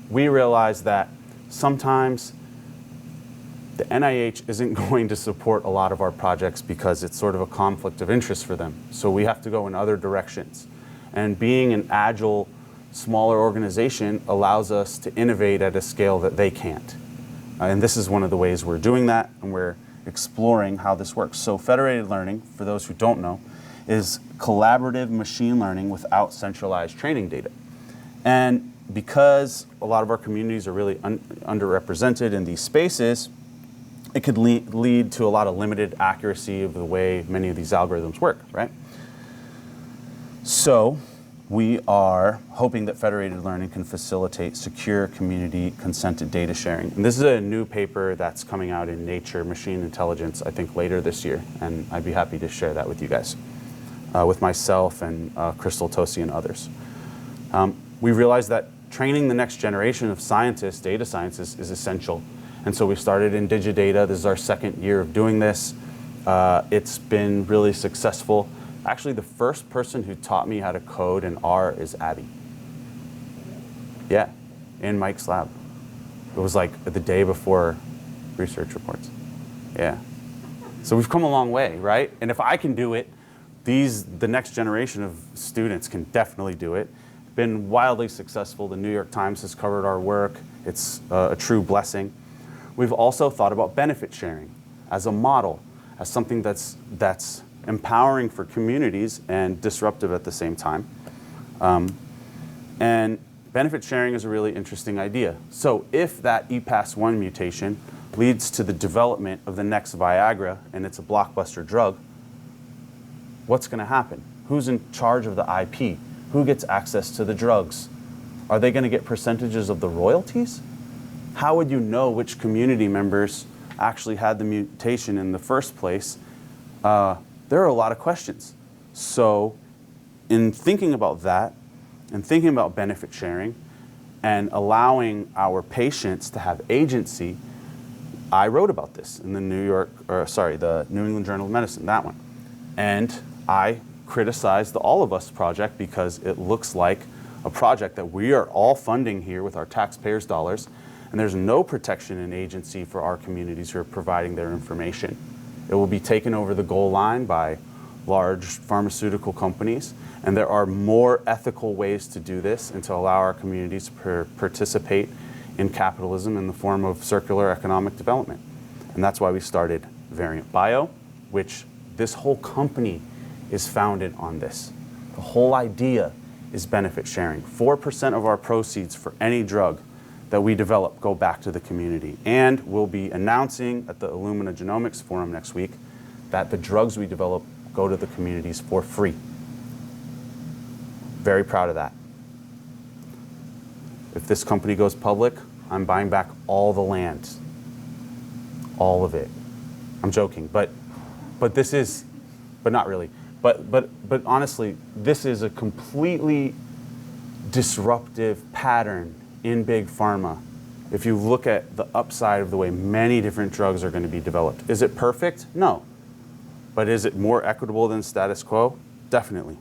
We realize that sometimes the NIH isn't going to support a lot of our projects because it's sort of a conflict of interest for them. So we have to go in other directions. And being an agile, smaller organization allows us to innovate at a scale that they can't. And this is one of the ways we're doing that, and we're exploring how this works. So federated learning, for those who don't know, is collaborative machine learning without centralized training data. And because a lot of our communities are really underrepresented in these spaces, it could lead to a lot of limited accuracy of the way many of these algorithms work, right? So we are hoping that federated learning can facilitate secure community consented data sharing. And this is a new paper that's coming out in Nature Machine Intelligence, I think later this year. And I'd be happy to share that with you guys, with myself and Crystal Tosi and others. We realized that training the next generation of scientists, data scientists, is essential. And so we started in Digidata. This is our second year of doing this. It's been really successful. Actually, the first person who taught me how to code in R is Abby. Yeah, in Mike's lab. It was like the day before research reports. Yeah. So we've come a long way, right? And if I can do it, the next generation of students can definitely do it. Been wildly successful. The New York Times has covered our work. It's a true blessing. We've also thought about benefit sharing as a model, as something that's empowering for communities and disruptive at the same time. And benefit sharing is a really interesting idea. So if that EPAS1 mutation leads to the development of the next Viagra and it's a blockbuster drug, what's going to happen? Who's in charge of the IP? Who gets access to the drugs? Are they going to get percentages of the royalties? How would you know which community members actually had the mutation in the first place? There are a lot of questions. So in thinking about that and thinking about benefit sharing and allowing our patients to have agency, I wrote about this in the the New England Journal of Medicine, that one. And I criticized the All of Us project because it looks like a project that we are all funding here with our taxpayers' dollars, and there's no protection and agency for our communities who are providing their information. It will be taken over the goal line by large pharmaceutical companies, and there are more ethical ways to do this and to allow our communities to participate in capitalism in the form of circular economic development. And that's why we started Variant Bio, which this whole company is founded on this. The whole idea is benefit sharing. 4% of our proceeds for any drug that we develop go back to the community. And we'll be announcing at the Illumina Genomics Forum next week that the drugs we develop go to the communities for free. Very proud of that. If this company goes public, I'm buying back all the land. All of it. I'm joking, but not really. But honestly, this is a completely disruptive pattern in big pharma. If you look at the upside of the way many different drugs are going to be developed. Is it perfect? No. But is it more equitable than status quo? Definitely.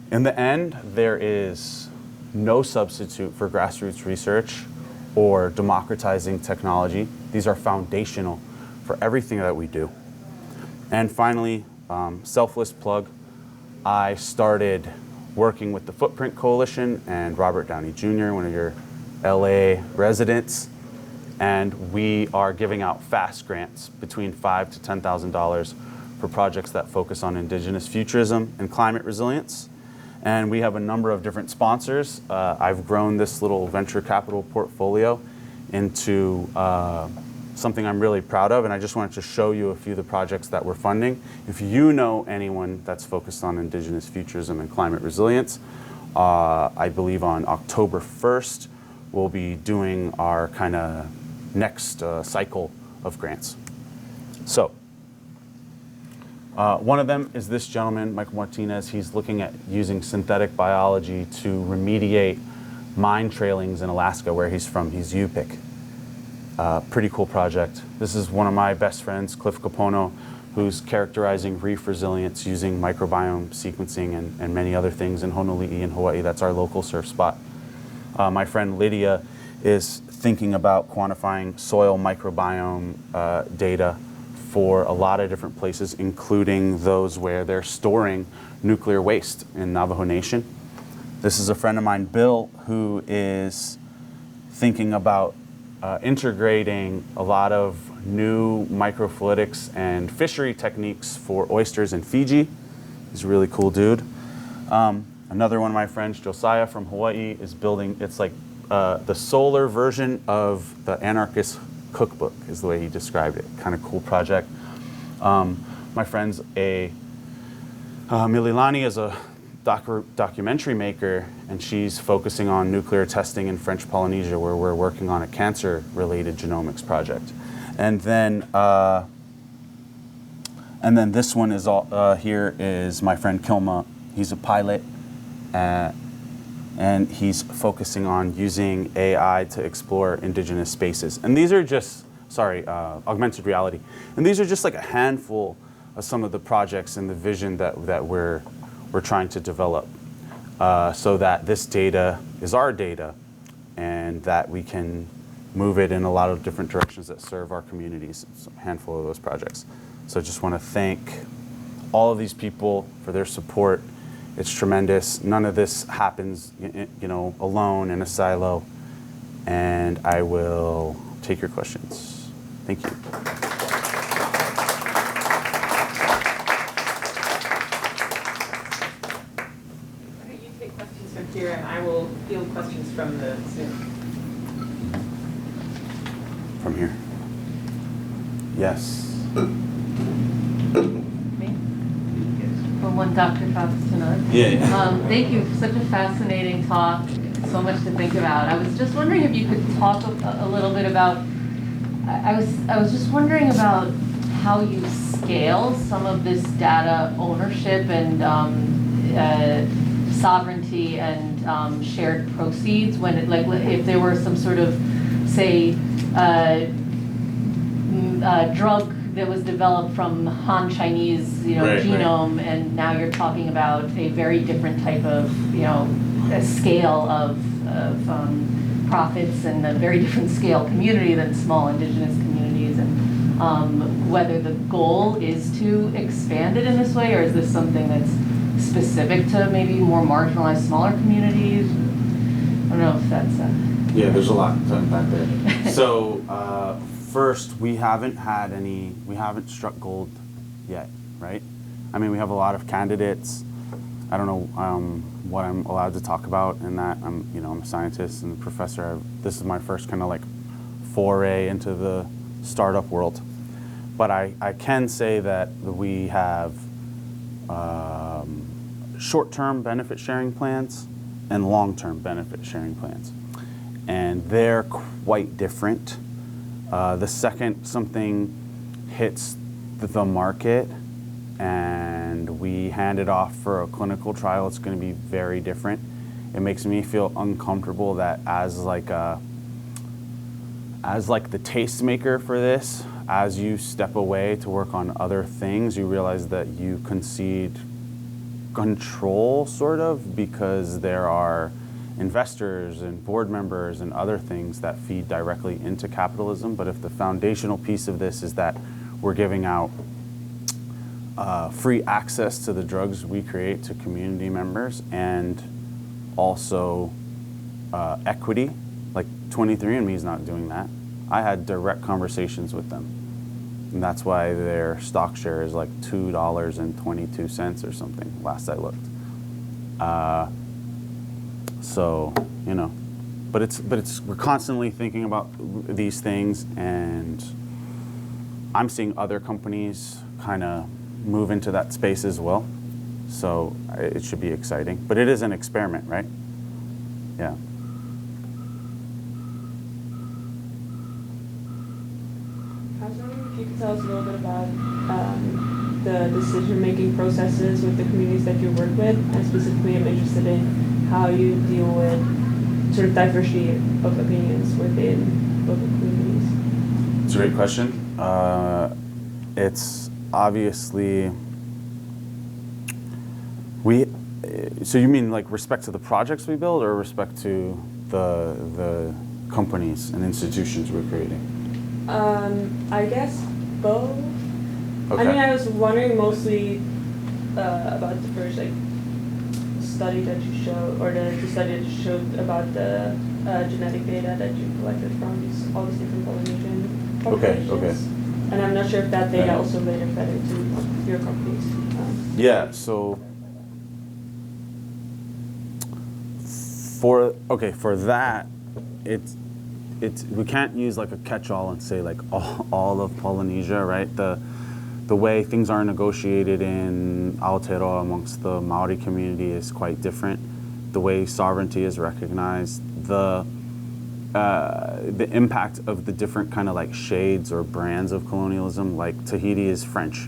In the end, there is no substitute for grassroots research or democratizing technology. These are foundational for everything that we do. And finally, selfless plug, I started working with the Footprint Coalition and Robert Downey Jr., one of your LA residents, and we are giving out FAST grants between $5,000 to $10,000 for projects that focus on Indigenous futurism and climate resilience. And we have a number of different sponsors. I've grown this little venture capital portfolio into something I'm really proud of, and I just wanted to show you a few of the projects that we're funding. If you know anyone that's focused on Indigenous futurism and climate resilience, I believe on October 1st, we'll be doing our kind of next cycle of grants. So, one of them is this gentleman, Michael Martinez. He's looking at using synthetic biology to remediate mine trailings in Alaska, where he's from. He's Yupik. Pretty cool project. This is one of my best friends, Cliff Capono, who's characterizing reef resilience using microbiome sequencing and many other things in Honolulu in Hawaii. That's our local surf spot. My friend Lydia is thinking about quantifying soil microbiome data for a lot of different places, including those where they're storing nuclear waste in Navajo Nation. This is a friend of mine, Bill, who is thinking about integrating a lot of new microfluidics and fishery techniques for oysters in Fiji. He's a really cool dude. Another one of my friends, Josiah from Hawaii, is building, it's like the solar version of the Anarchist Cookbook is the way he described it. Kind of cool project. My friend's Mililani is a documentary maker, and she's focusing on nuclear testing in French Polynesia, where we're working on a cancer-related genomics project. And then this one is here is my friend Kilma. He's a pilot, and he's focusing on using AI to explore indigenous spaces. And these are just, augmented reality. And these are just like a handful of some of the projects and the vision that we're trying to develop, so that this data is our data and that we can move it in a lot of different directions that serve our communities. It's a handful of those projects. So I just want to thank all of these people for their support. It's tremendous. None of this happens, alone in a silo. And I will take your questions. Thank you. You take questions from here, and I will field questions from the Zoom. From here. Yes. Me? From one Dr. Cox to another. Yeah. Thank you for such a fascinating talk. So much to think about. I was just wondering if you could talk a little bit about. I was just wondering about how you scale some of this data ownership and sovereignty and shared proceeds when if there were some sort of, say, drug that was developed from Han Chinese, genome, and now you're talking about a very different type of, a scale of profits and a very different scale community than small indigenous communities, and whether the goal is to expand it in this way, or is this something that's specific to maybe more marginalized, smaller communities? I don't know if that's Yeah, there's a lot to unpack there. So first, we haven't struck gold yet, right? I mean, we have a lot of candidates. I don't know what I'm allowed to talk about in that. I'm a scientist and a professor. This is my first kind of like foray into the startup world. But I can say that we have short-term benefit sharing plans and long-term benefit sharing plans. And they're quite different. The second something hits the market and we hand it off for a clinical trial, it's going to be very different. It makes me feel uncomfortable that as like the tastemaker for this, as you step away to work on other things, you realize that you concede control, sort of, because there are investors and board members and other things that feed directly into capitalism. But if the foundational piece of this is that we're giving out free access to the drugs we create to community members, and also equity. Like 23andMe is not doing that. I had direct conversations with them, and that's why their stock share is like $2.22 or something last I looked. So, you know, but we're constantly thinking about these things, and I'm seeing other companies kind of move into that space as well. So it should be exciting, but it is an experiment, right? Yeah. I was wondering if you could tell us a little bit about the decision-making processes with the communities that you work with, and specifically I'm interested in how you deal with sort of diversity of opinions within local communities. It's a great question. It's obviously, so you mean like respect to the projects we build, or respect to the companies and institutions we're creating? I guess both. Okay. I mean, I was wondering mostly about the first study that you showed, or the study that you showed about the genetic data that you collected from all these different Polynesian populations. Okay. And I'm not sure if that data Yeah. also later fed into your companies. Yeah, so for that, it's we can't use like a catch-all and say like all of Polynesia, right? The way things are negotiated in Aotearoa amongst the Maori community is quite different. The way sovereignty is recognized, the impact of the different kind of like shades or brands of colonialism, like Tahiti is French,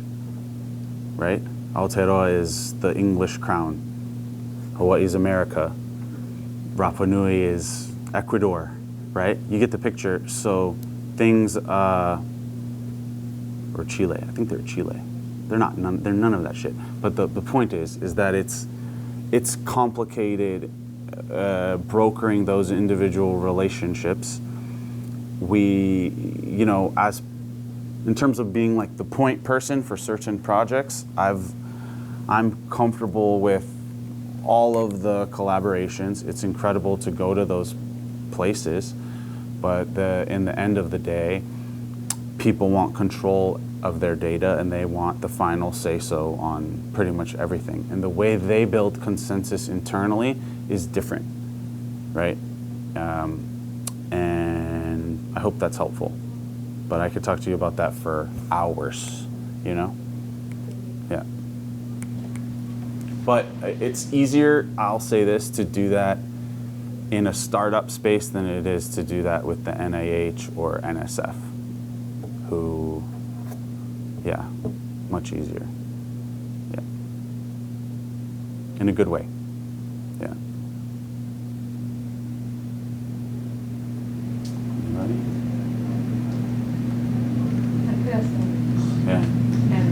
right? Aotearoa is the English crown. Hawaii is America. Rapa Nui is Ecuador, right? You get the picture. So things, or Chile, I think they're Chile. They're none of that shit. But the point is that it's complicated brokering those individual relationships. We, you know, as in terms of being like the point person for certain projects, I'm comfortable with all of the collaborations. It's incredible to go to those places, but in the end of the day, people want control of their data, and they want the final say-so on pretty much everything. And the way they build consensus internally is different, right? And I hope that's helpful. But I could talk to you about that for hours, you know? Yeah. But it's easier, I'll say this, to do that in a startup space than it is to do that with the NIH or NSF, who, yeah, much easier. Yeah. In a good way. Yeah. Anybody? Yeah. And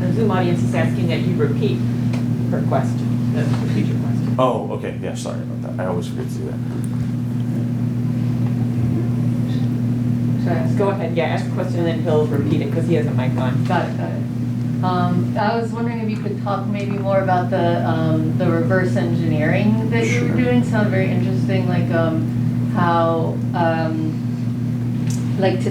the Zoom audience is asking that you repeat her question, the future question. Oh, okay. Yeah, sorry about that. I always forget to do that. Go ahead, yeah, ask a question and then he'll repeat it because he has a mic on. Got it. I was wondering if you could talk maybe more about the reverse engineering that you were doing. Sounded very interesting, like how like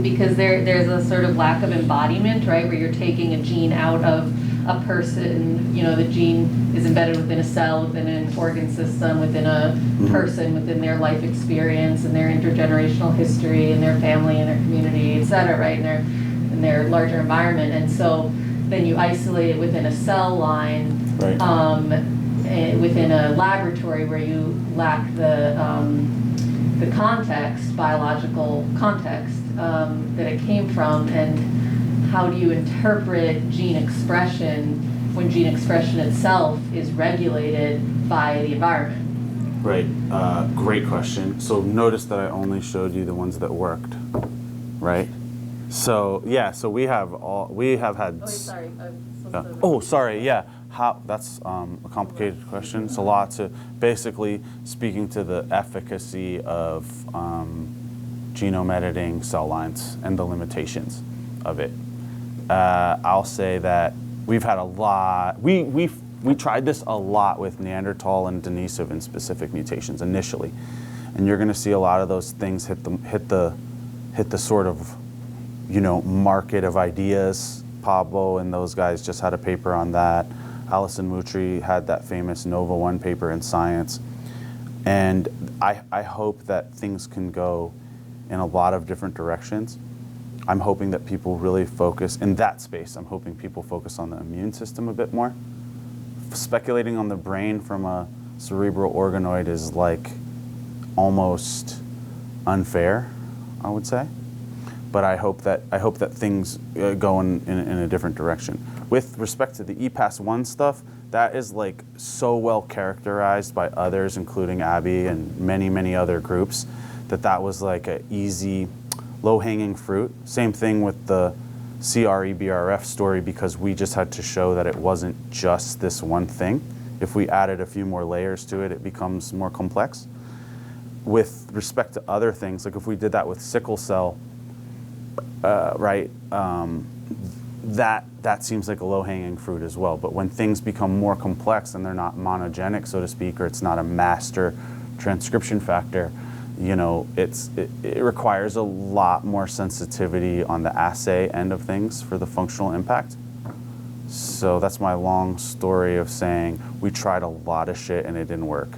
because there's a sort of lack of embodiment, right, where you're taking a gene out of a person. You know, the gene is embedded within a cell, within an organ system, within a person, within their life experience and their intergenerational history and their family and their community, et cetera, right, in their larger environment. And so then you isolate it within a cell line, Right. Within a laboratory where you lack the context, biological context that it came from, and how do you interpret gene expression when gene expression itself is regulated by the environment? Right. Great question. So notice that I only showed you the ones that worked, right? So yeah. So we have had. Oh, sorry. Sorry. Yeah. That's a complicated question. It's a lot to basically speaking to the efficacy of genome editing cell lines and the limitations of it. I'll say that we've had a lot. We tried this a lot with Neanderthal and Denisovan specific mutations initially, and you're going to see a lot of those things hit the sort of, you know, market of ideas. Pablo and those guys just had a paper on that. Alison Moutry had that famous Nova 1 paper in Science. And I hope that things can go in a lot of different directions. I'm hoping that people really focus, in that space, I'm hoping people focus on the immune system a bit more. Speculating on the brain from a cerebral organoid is like almost unfair, I would say. But I hope that things go in a different direction. With respect to the EPAS-1 stuff, that is like so well characterized by others, including Abby and many, many other groups, that was like an easy, low-hanging fruit. Same thing with the CREBRF story, because we just had to show that it wasn't just this one thing. If we added a few more layers to it, it becomes more complex. With respect to other things, like if we did that with sickle cell, right, that seems like a low-hanging fruit as well. But when things become more complex and they're not monogenic, so to speak, or it's not a master transcription factor, you know, it requires a lot more sensitivity on the assay end of things for the functional impact. So that's my long story of saying we tried a lot of shit and it didn't work.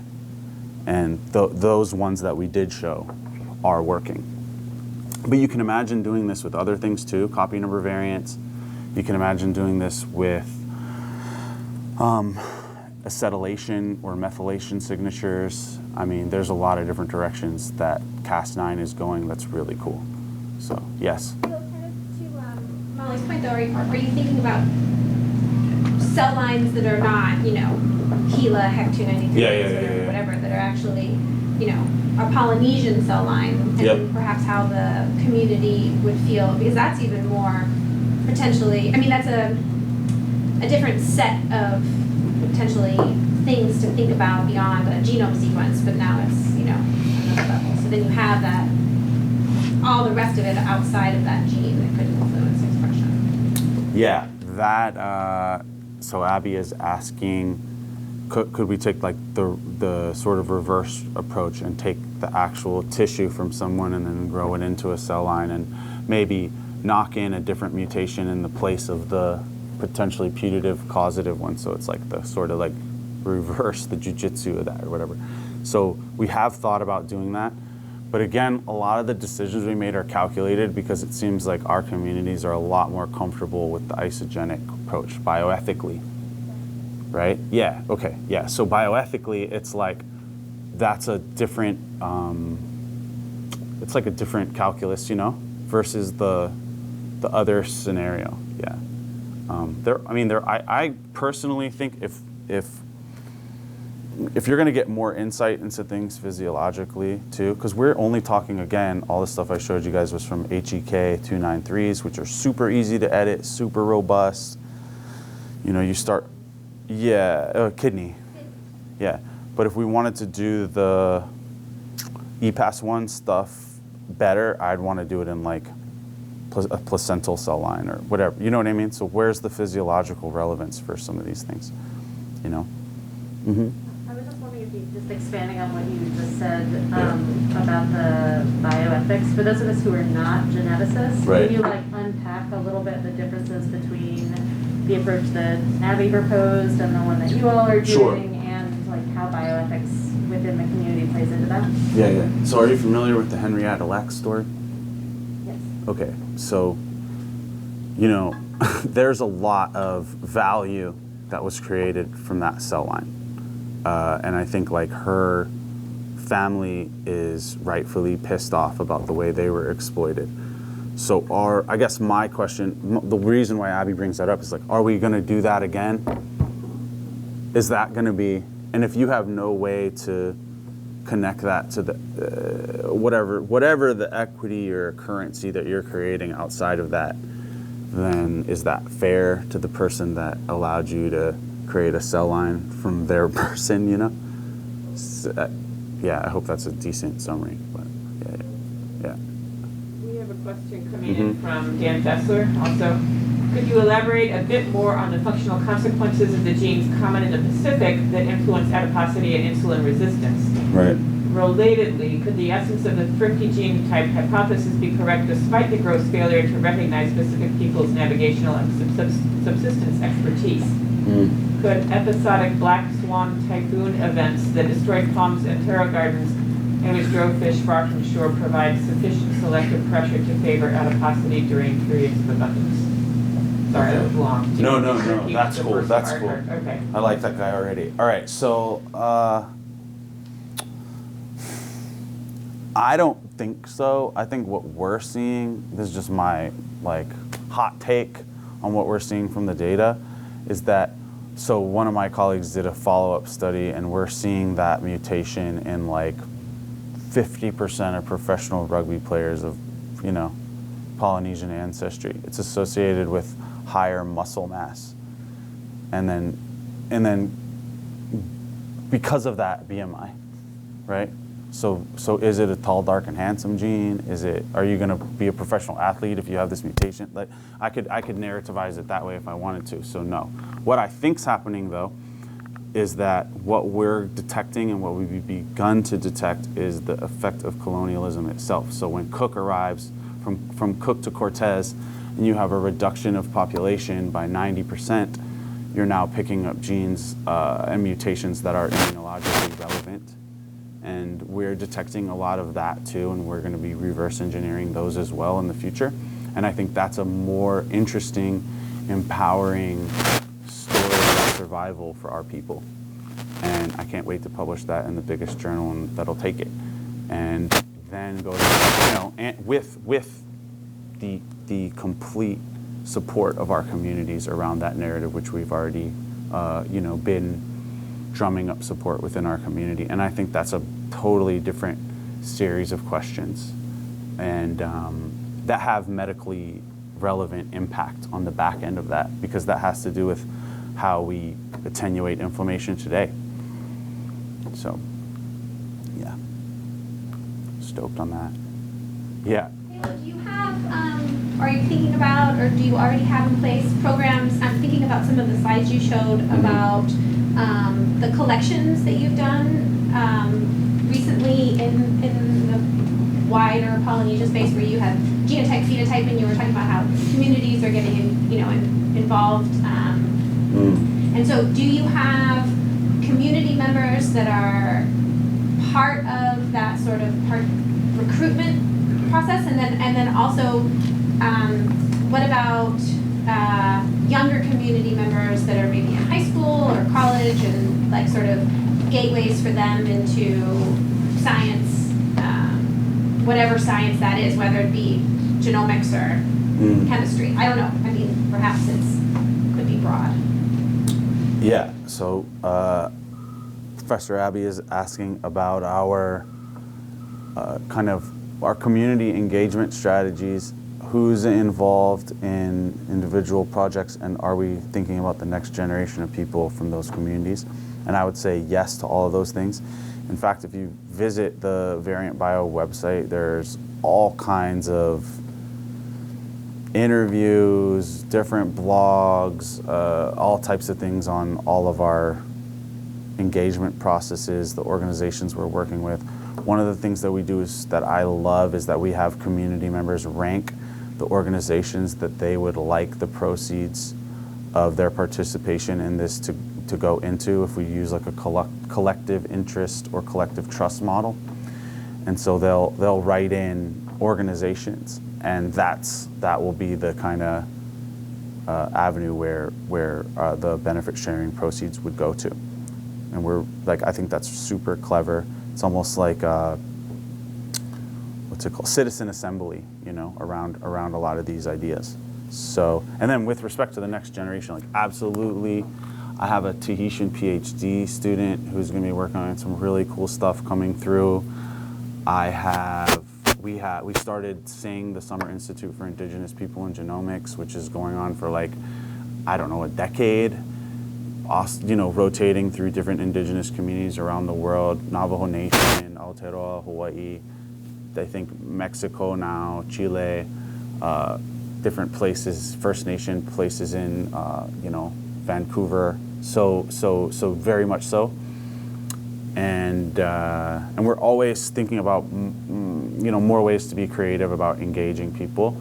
And those ones that we did show are working. But you can imagine doing this with other things too, copy number variants. You can imagine doing this with acetylation or methylation signatures. I mean, there's a lot of different directions that Cas9 is going that's really cool. So, yes. So kind of to Molly's point though, are you thinking about cell lines that are not, you know, HeLa, HEC293, or whatever, that are actually, you know, a Polynesian cell line, and perhaps how the community would feel, because that's even more potentially, I mean, that's a different set of potentially things to think about beyond a genome sequence, but now it's, you know, another level. So then you have that, all the rest of it outside of that gene that could influence expression. Yeah, that, so Abby is asking, could we take like the sort of reverse approach and take the actual tissue from someone and then grow it into a cell line and maybe knock in a different mutation in the place of the potentially putative causative one, so it's like the sort of like reverse the jujitsu of that or whatever. So we have thought about doing that, but again, a lot of the decisions we made are calculated because it seems like our communities are a lot more comfortable with the isogenic approach bioethically, right? Yeah, okay, yeah. So bioethically, it's like that's a different, it's like a different calculus, you know, versus the other scenario, yeah. I personally think if you're going to get more insight into things physiologically too, because we're only talking, again, all the stuff I showed you guys was from HEK 293s, which are super easy to edit, super robust. You know, you start, kidney, yeah. But if we wanted to do the EPAS-1 stuff better, I'd want to do it in like a placental cell line or whatever, you know what I mean? So where's the physiological relevance for some of these things, you know? I was just wondering if you, just expanding on what you just said about the bioethics, for those of us who are not geneticists, right. Can you like unpack a little bit the differences between the approach that Abby proposed and the one that you all are doing, and like how bioethics within the community plays into that? Yeah. So are you familiar with the Henrietta Lacks story? Yes. Okay, so, you know, there's a lot of value that was created from that cell line. And I think like her family is rightfully pissed off about the way they were exploited. So I guess my question, the reason why Abby brings that up is like, are we gonna do that again? Is that gonna be, and if you have no way to connect that to the whatever the equity or currency that you're creating outside of that, then is that fair to the person that allowed you to create a cell line from their person, you know? So, yeah, I hope that's a decent summary, but yeah. We have a question coming in from Dan Fessler, also. Could you elaborate a bit more on the functional consequences of the genes common in the Pacific that influence adiposity and insulin resistance? Right. Relatedly, could the essence of the thrifty gene type hypothesis be correct despite the gross failure to recognize specific people's navigational and subsistence expertise? Could episodic black swan typhoon events that destroyed palms and taro gardens and which drove fish far from shore provide sufficient selective pressure to favor adiposity during periods of abundance? Sorry, that was long. Do you No, want to repeat that's the cool, first that's part? cool. Okay. I like that guy already. All right, so I don't think so. I think what we're seeing, this is just my like hot take on what we're seeing from the data, is that, so one of my colleagues did a follow-up study and we're seeing that mutation in like 50% of professional rugby players of, you know, Polynesian ancestry. It's associated with higher muscle mass. And then because of that, BMI, right? So is it a tall, dark, and handsome gene? Are you gonna be a professional athlete if you have this mutation? Like, I could narrativize it that way if I wanted to, so no. What I think's happening though, is that what we're detecting and what we've begun to detect is the effect of colonialism itself. So when Cook arrives, from Cook to Cortez, and you have a reduction of population by 90%, you're now picking up genes and mutations that are immunologically relevant. And we're detecting a lot of that too, and we're gonna be reverse engineering those as well in the future. And I think that's a more interesting, empowering story of survival for our people. And I can't wait to publish that in the biggest journal and that'll take it. And then go to, you know, and with the complete support of our communities around that narrative, which we've already, you know, been drumming up support within our community. And I think that's a totally different series of questions and that have medically relevant impact on the back end of that, because that has to do with how we attenuate inflammation today. So, yeah, stoked on that. Yeah. Do you have, are you thinking about, or do you already have in place programs? I'm thinking about some of the slides you showed about the collections that you've done recently in the wider Polynesian space, where you have genotype, phenotype, and you were talking about how communities are getting, you know, involved. And so, do you have community members that are part of that sort of recruitment process, and then also, what about younger community members that are maybe in high school or college, and like sort of gateways for them into science, whatever science that is, whether it be genomics or chemistry. I don't know. I mean, perhaps could be broad. Yeah. So Professor Abby is asking about our kind of our community engagement strategies. Who's involved in individual projects, and are we thinking about the next generation of people from those communities? And I would say yes to all of those things. In fact, if you visit the Variant Bio website, there's all kinds of interviews, different blogs, all types of things on all of our engagement processes, the organizations we're working with. One of the things that we do that I love is that we have community members rank the organizations that they would like the proceeds of their participation in this to go into, if we use like a collective interest or collective trust model. And so they'll write in organizations, and that will be the kind of avenue where the benefit sharing proceeds would go to. And we're like, I think that's super clever. It's almost like what's it called? Citizen assembly, you know, around a lot of these ideas. So, and then with respect to the next generation, like absolutely, I have a Tahitian PhD student who's going to be working on some really cool stuff coming through. We started SING, the Summer Institute for Indigenous People in Genomics, which is going on for like, I don't know, a decade. You know, rotating through different indigenous communities around the world, Navajo Nation, Aotearoa, Hawaii, I think Mexico now, Chile. different places, First Nation places in, you know, Vancouver. So very much so. And we're always thinking about, you know, more ways to be creative about engaging people.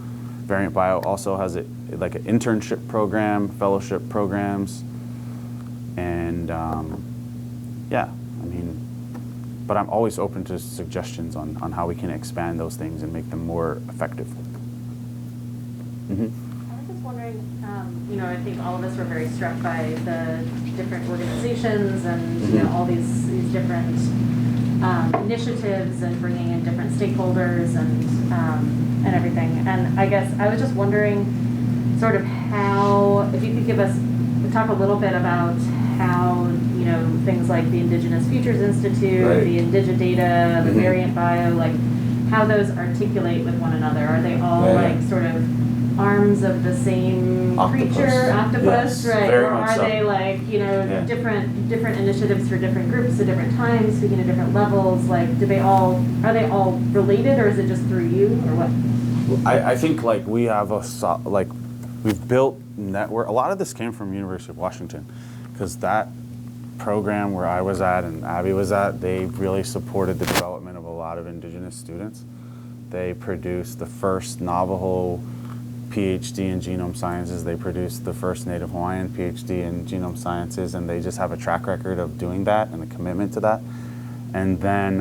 Variant Bio also has like an internship program, fellowship programs, and yeah, I mean, but I'm always open to suggestions on how we can expand those things and make them more effective. Mm-hmm. I was just wondering, you know, I think all of us were very struck by the different organizations and, you know, all these different initiatives and bringing in different stakeholders and everything. And I guess I was just wondering sort of how, if you could talk a little bit about how, you know, things like the Indigenous Futures Institute, Right. the Indigidata, the Mhm. Variant Bio, like how those articulate with one another. Are they all Yeah, like yeah. sort of arms of the same Octopus. creature, octopus, Yes, right? very Or much are so. they like, you know, Yeah. different initiatives for different groups at different times, speaking at different levels? Like, are they all related, or is it just through you, or what? I think like we have we've built network. A lot of this came from University of Washington, because that program where I was at and Abby was at, they really supported the development of a lot of Indigenous students. They produced the first Navajo PhD in genome sciences. They produced the first Native Hawaiian PhD in genome sciences, and they just have a track record of doing that and a commitment to that. And then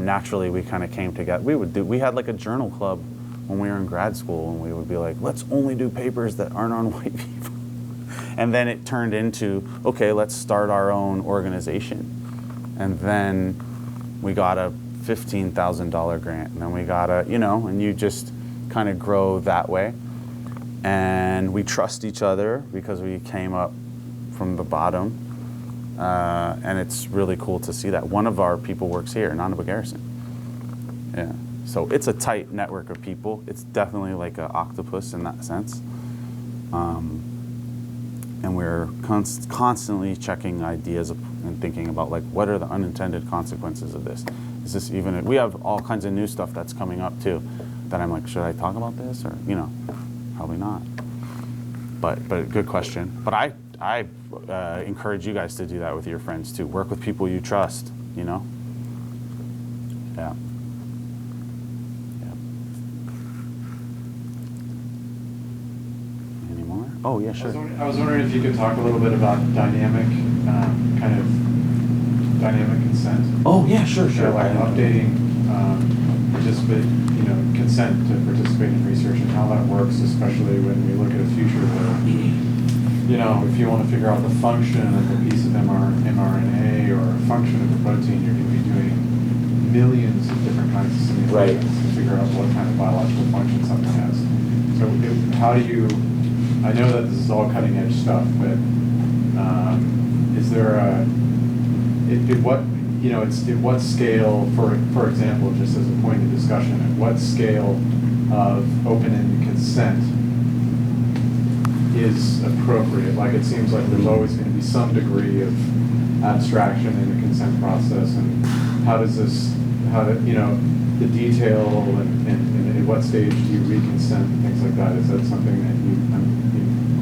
naturally we kind of came together. We had like a journal club when we were in grad school, and we would be like, let's only do papers that aren't on white people. And then it turned into, okay, let's start our own organization. And then we got a $15,000 grant, and then we got a, you know, and you just kind of grow that way. And we trust each other because we came up from the bottom. And it's really cool to see that. One of our people works here, Nanabe Garrison. Yeah. So it's a tight network of people. It's definitely like an octopus in that sense. And we're constantly checking ideas and thinking about like, what are the unintended consequences of this? Is this even, we have all kinds of new stuff that's coming up too, that I'm like, should I talk about this? Or, you know, probably not. But good question. But I encourage you guys to do that with your friends too. Work with people you trust, you know? Yeah. Any more? Oh, yeah, sure. I was wondering if you could talk a little bit about dynamic consent. Oh, yeah, sure. So like updating consent to participate in research and how that works, especially when we look at a future where, you know, if you want to figure out the function of a piece of mRNA or a function of a protein, you're going to be doing millions of different kinds of simulations to figure out what kind of biological function something has. So how do you, I know that this is all cutting edge stuff, but is there at what scale, for example, just as a point of discussion, at what scale of open-ended consent is appropriate? Like, it seems like there's always going to be some degree of abstraction in the consent process, and the detail and at what stage do you reconsent and things like that? Is that something that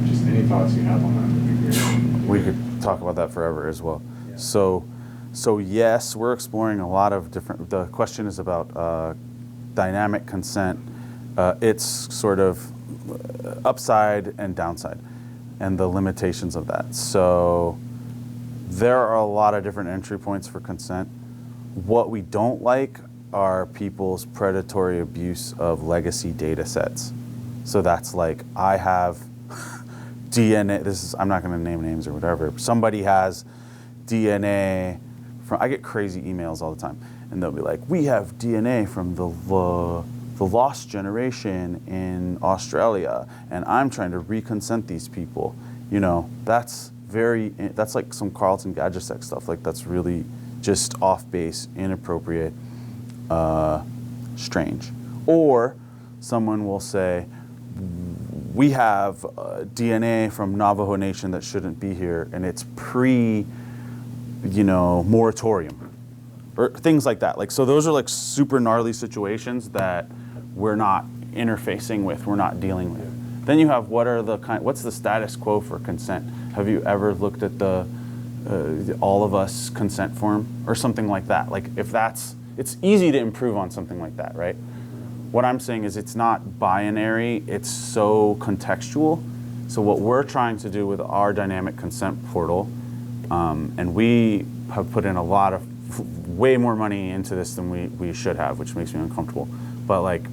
just any thoughts you have on that would be great. We could talk about that forever as well. Yeah. So yes, we're exploring a lot of different, the question is about dynamic consent. It's sort of upside and downside and the limitations of that. So there are a lot of different entry points for consent. What we don't like are people's predatory abuse of legacy data sets. So that's like, I have DNA, I'm not gonna name names or whatever. Somebody has DNA from, I get crazy emails all the time, and they'll be like, we have DNA from the lost generation in Australia, and I'm trying to reconsent these people. You know, that's like some Carlton Gadjasek stuff. Like, that's really just off base, inappropriate, strange. Or someone will say, we have DNA from Navajo Nation that shouldn't be here, and it's moratorium, or things like that. Like, so those are like super gnarly situations that we're not interfacing with, we're not dealing with. Then you have what's the status quo for consent? Have you ever looked at the all of us consent form or something like that? Like it's easy to improve on something like that, right? What I'm saying is it's not binary, it's so contextual. So what we're trying to do with our dynamic consent portal, and we have put in a lot of, way more money into this than we should have, which makes me uncomfortable. But like,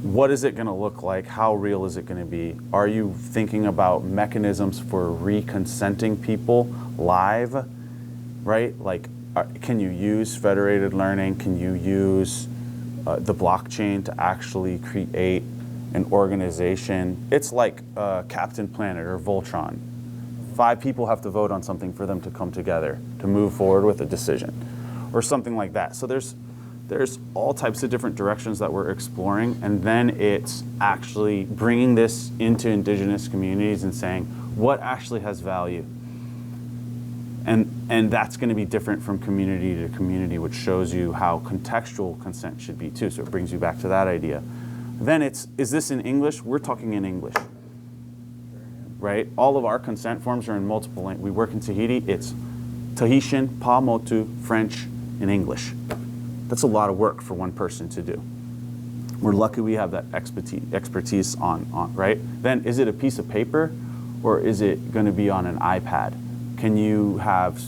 what is it gonna look like? How real is it gonna be? Are you thinking about mechanisms for reconsenting people live, right? Like, can you use federated learning? Can you use the blockchain to actually create an organization? It's like Captain Planet or Voltron. 5 people have to vote on something for them to come together to move forward with a decision or something like that. So there's all types of different directions that we're exploring, and then it's actually bringing this into indigenous communities and saying what actually has value. And that's going to be different from community to community, which shows you how contextual consent should be too. So it brings you back to that idea. Then is this in English? We're talking in English, right? All of our consent forms are in multiple languages. We work in Tahiti, it's Tahitian, Paumotu, French, and English. That's a lot of work for one person to do. We're lucky we have that expertise on, right? Then is it a piece of paper or is it going to be on an iPad? Can you have,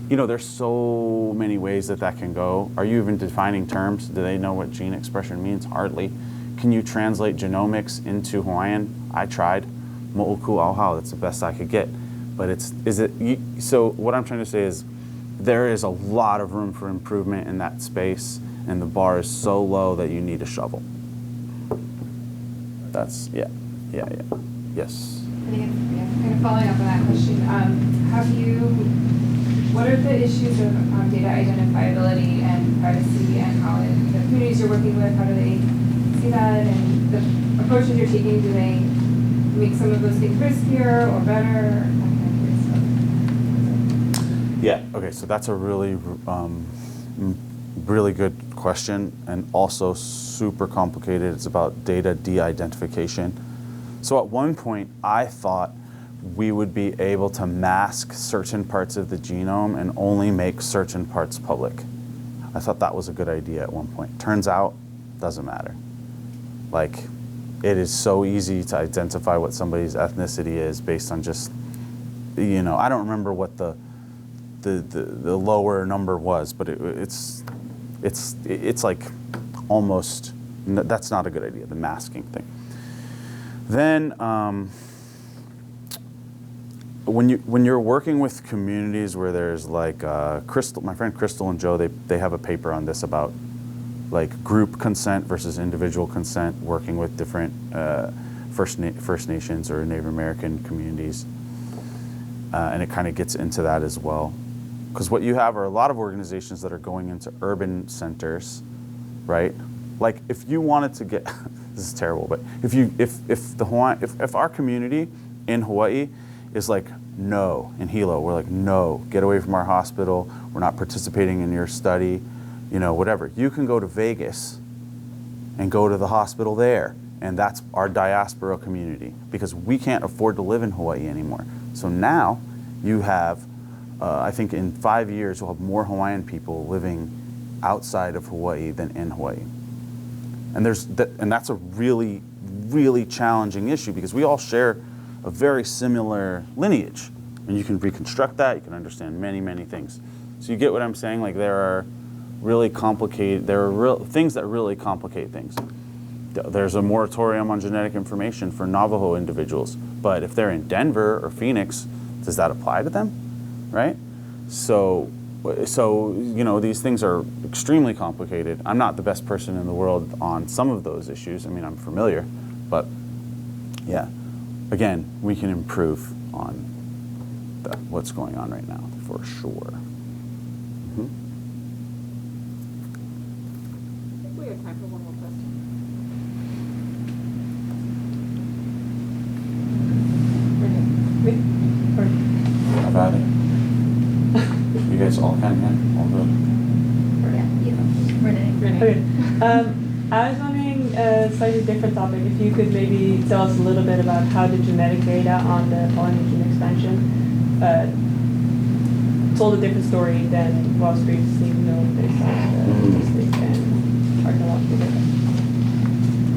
there's so many ways that can go. Are you even defining terms? Do they know what gene expression means? Hardly. Can you translate genomics into Hawaiian? I tried. Mo'oku auhau, that's the best I could get. But so what I'm trying to say is there is a lot of room for improvement in that space, and the bar is so low that you need a shovel. That's, yeah, yes. Kind of following up on that question, what are the issues of data identifiability and privacy, and how in the communities you're working with, how do they see that, and the approaches you're taking, do they make some of those things riskier or better? Yeah, okay, so that's a really, really good question, and also super complicated. It's about data de-identification. So at one point, I thought we would be able to mask certain parts of the genome and only make certain parts public. I thought that was a good idea at one point. Turns out, doesn't matter. Like, it is so easy to identify what somebody's ethnicity is based on just, I don't remember what the lower number was, but it's like almost, that's not a good idea, the masking thing. Then when you're working with communities where there's like Crystal, my friend Crystal and Joe, they have a paper on this about like group consent versus individual consent, working with different First Nations or Native American communities, and it kind of gets into that as well. Because what you have are a lot of organizations that are going into urban centers, right? Like if you wanted to get, this is terrible, but if our community in Hawaii is like, no, in Hilo, we're like, no, get away from our hospital, we're not participating in your study, whatever. You can go to Vegas and go to the hospital there, and that's our diaspora community, because we can't afford to live in Hawaii anymore. So now you have, I think in 5 years, we'll have more Hawaiian people living outside of Hawaii than in Hawaii. And that's a really, really challenging issue, because we all share a very similar lineage. And you can reconstruct that, you can understand many, many things. So you get what I'm saying? Like there are things that really complicate things. There's a moratorium on genetic information for Navajo individuals, but if they're in Denver or Phoenix, does that apply to them, right? So these things are extremely complicated. I'm not the best person in the world on some of those issues. I mean, I'm familiar, but yeah, again, we can improve on what's going on right now, for sure. Mm-hmm. I think we have time for one more question. How about it? You guys all can, yeah? All good? Yeah. Renee. Okay. I was wondering, a slightly different topic, if you could maybe tell us a little bit about how the genetic data on the Polynesian expansion told a different story than what was previously known based on the statistics and archaeological data.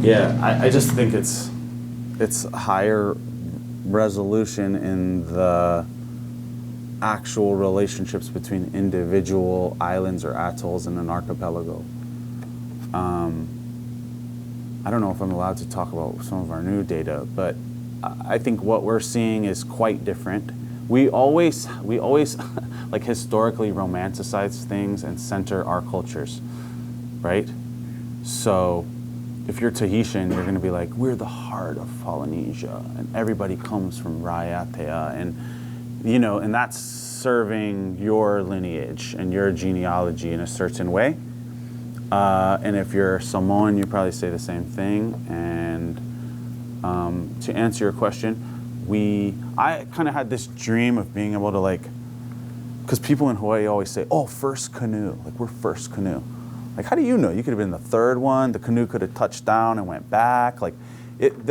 Yeah, I just think it's higher resolution in the actual relationships between individual islands or atolls in an archipelago. I don't know if I'm allowed to talk about some of our new data, but I think what we're seeing is quite different. We always like historically romanticize things and center our cultures, right? So if you're Tahitian, you're going to be like, we're the heart of Polynesia, and everybody comes from Raiatea, and and that's serving your lineage and your genealogy in a certain way. And if you're Samoan, you probably say the same thing. And to answer your question, I kind of had this dream of being able to because people in Hawaii always say, oh, first canoe, like we're first canoe. Like, how do you know? You could have been the third one. The canoe could have touched down and went back. Like,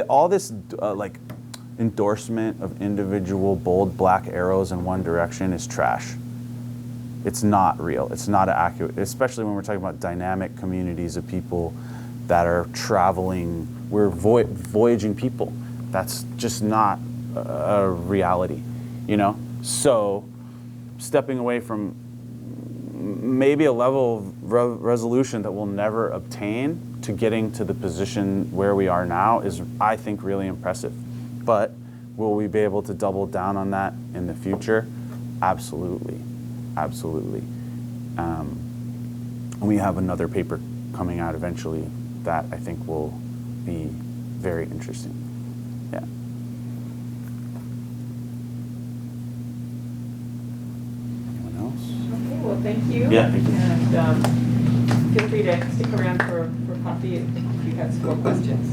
all this endorsement of individual bold black arrows in one direction is trash. It's not real. It's not accurate, especially when we're talking about dynamic communities of people that are traveling. We're voyaging people. That's just not a reality, So stepping away from maybe a level of resolution that we'll never obtain to getting to the position where we are now is, I think, really impressive. But will we be able to double down on that in the future? Absolutely. Absolutely. And we have another paper coming out eventually that I think will be very interesting. Yeah. Anyone else? Okay, well, thank you. Yeah, thank you. And feel free to stick around for coffee if you have some more questions.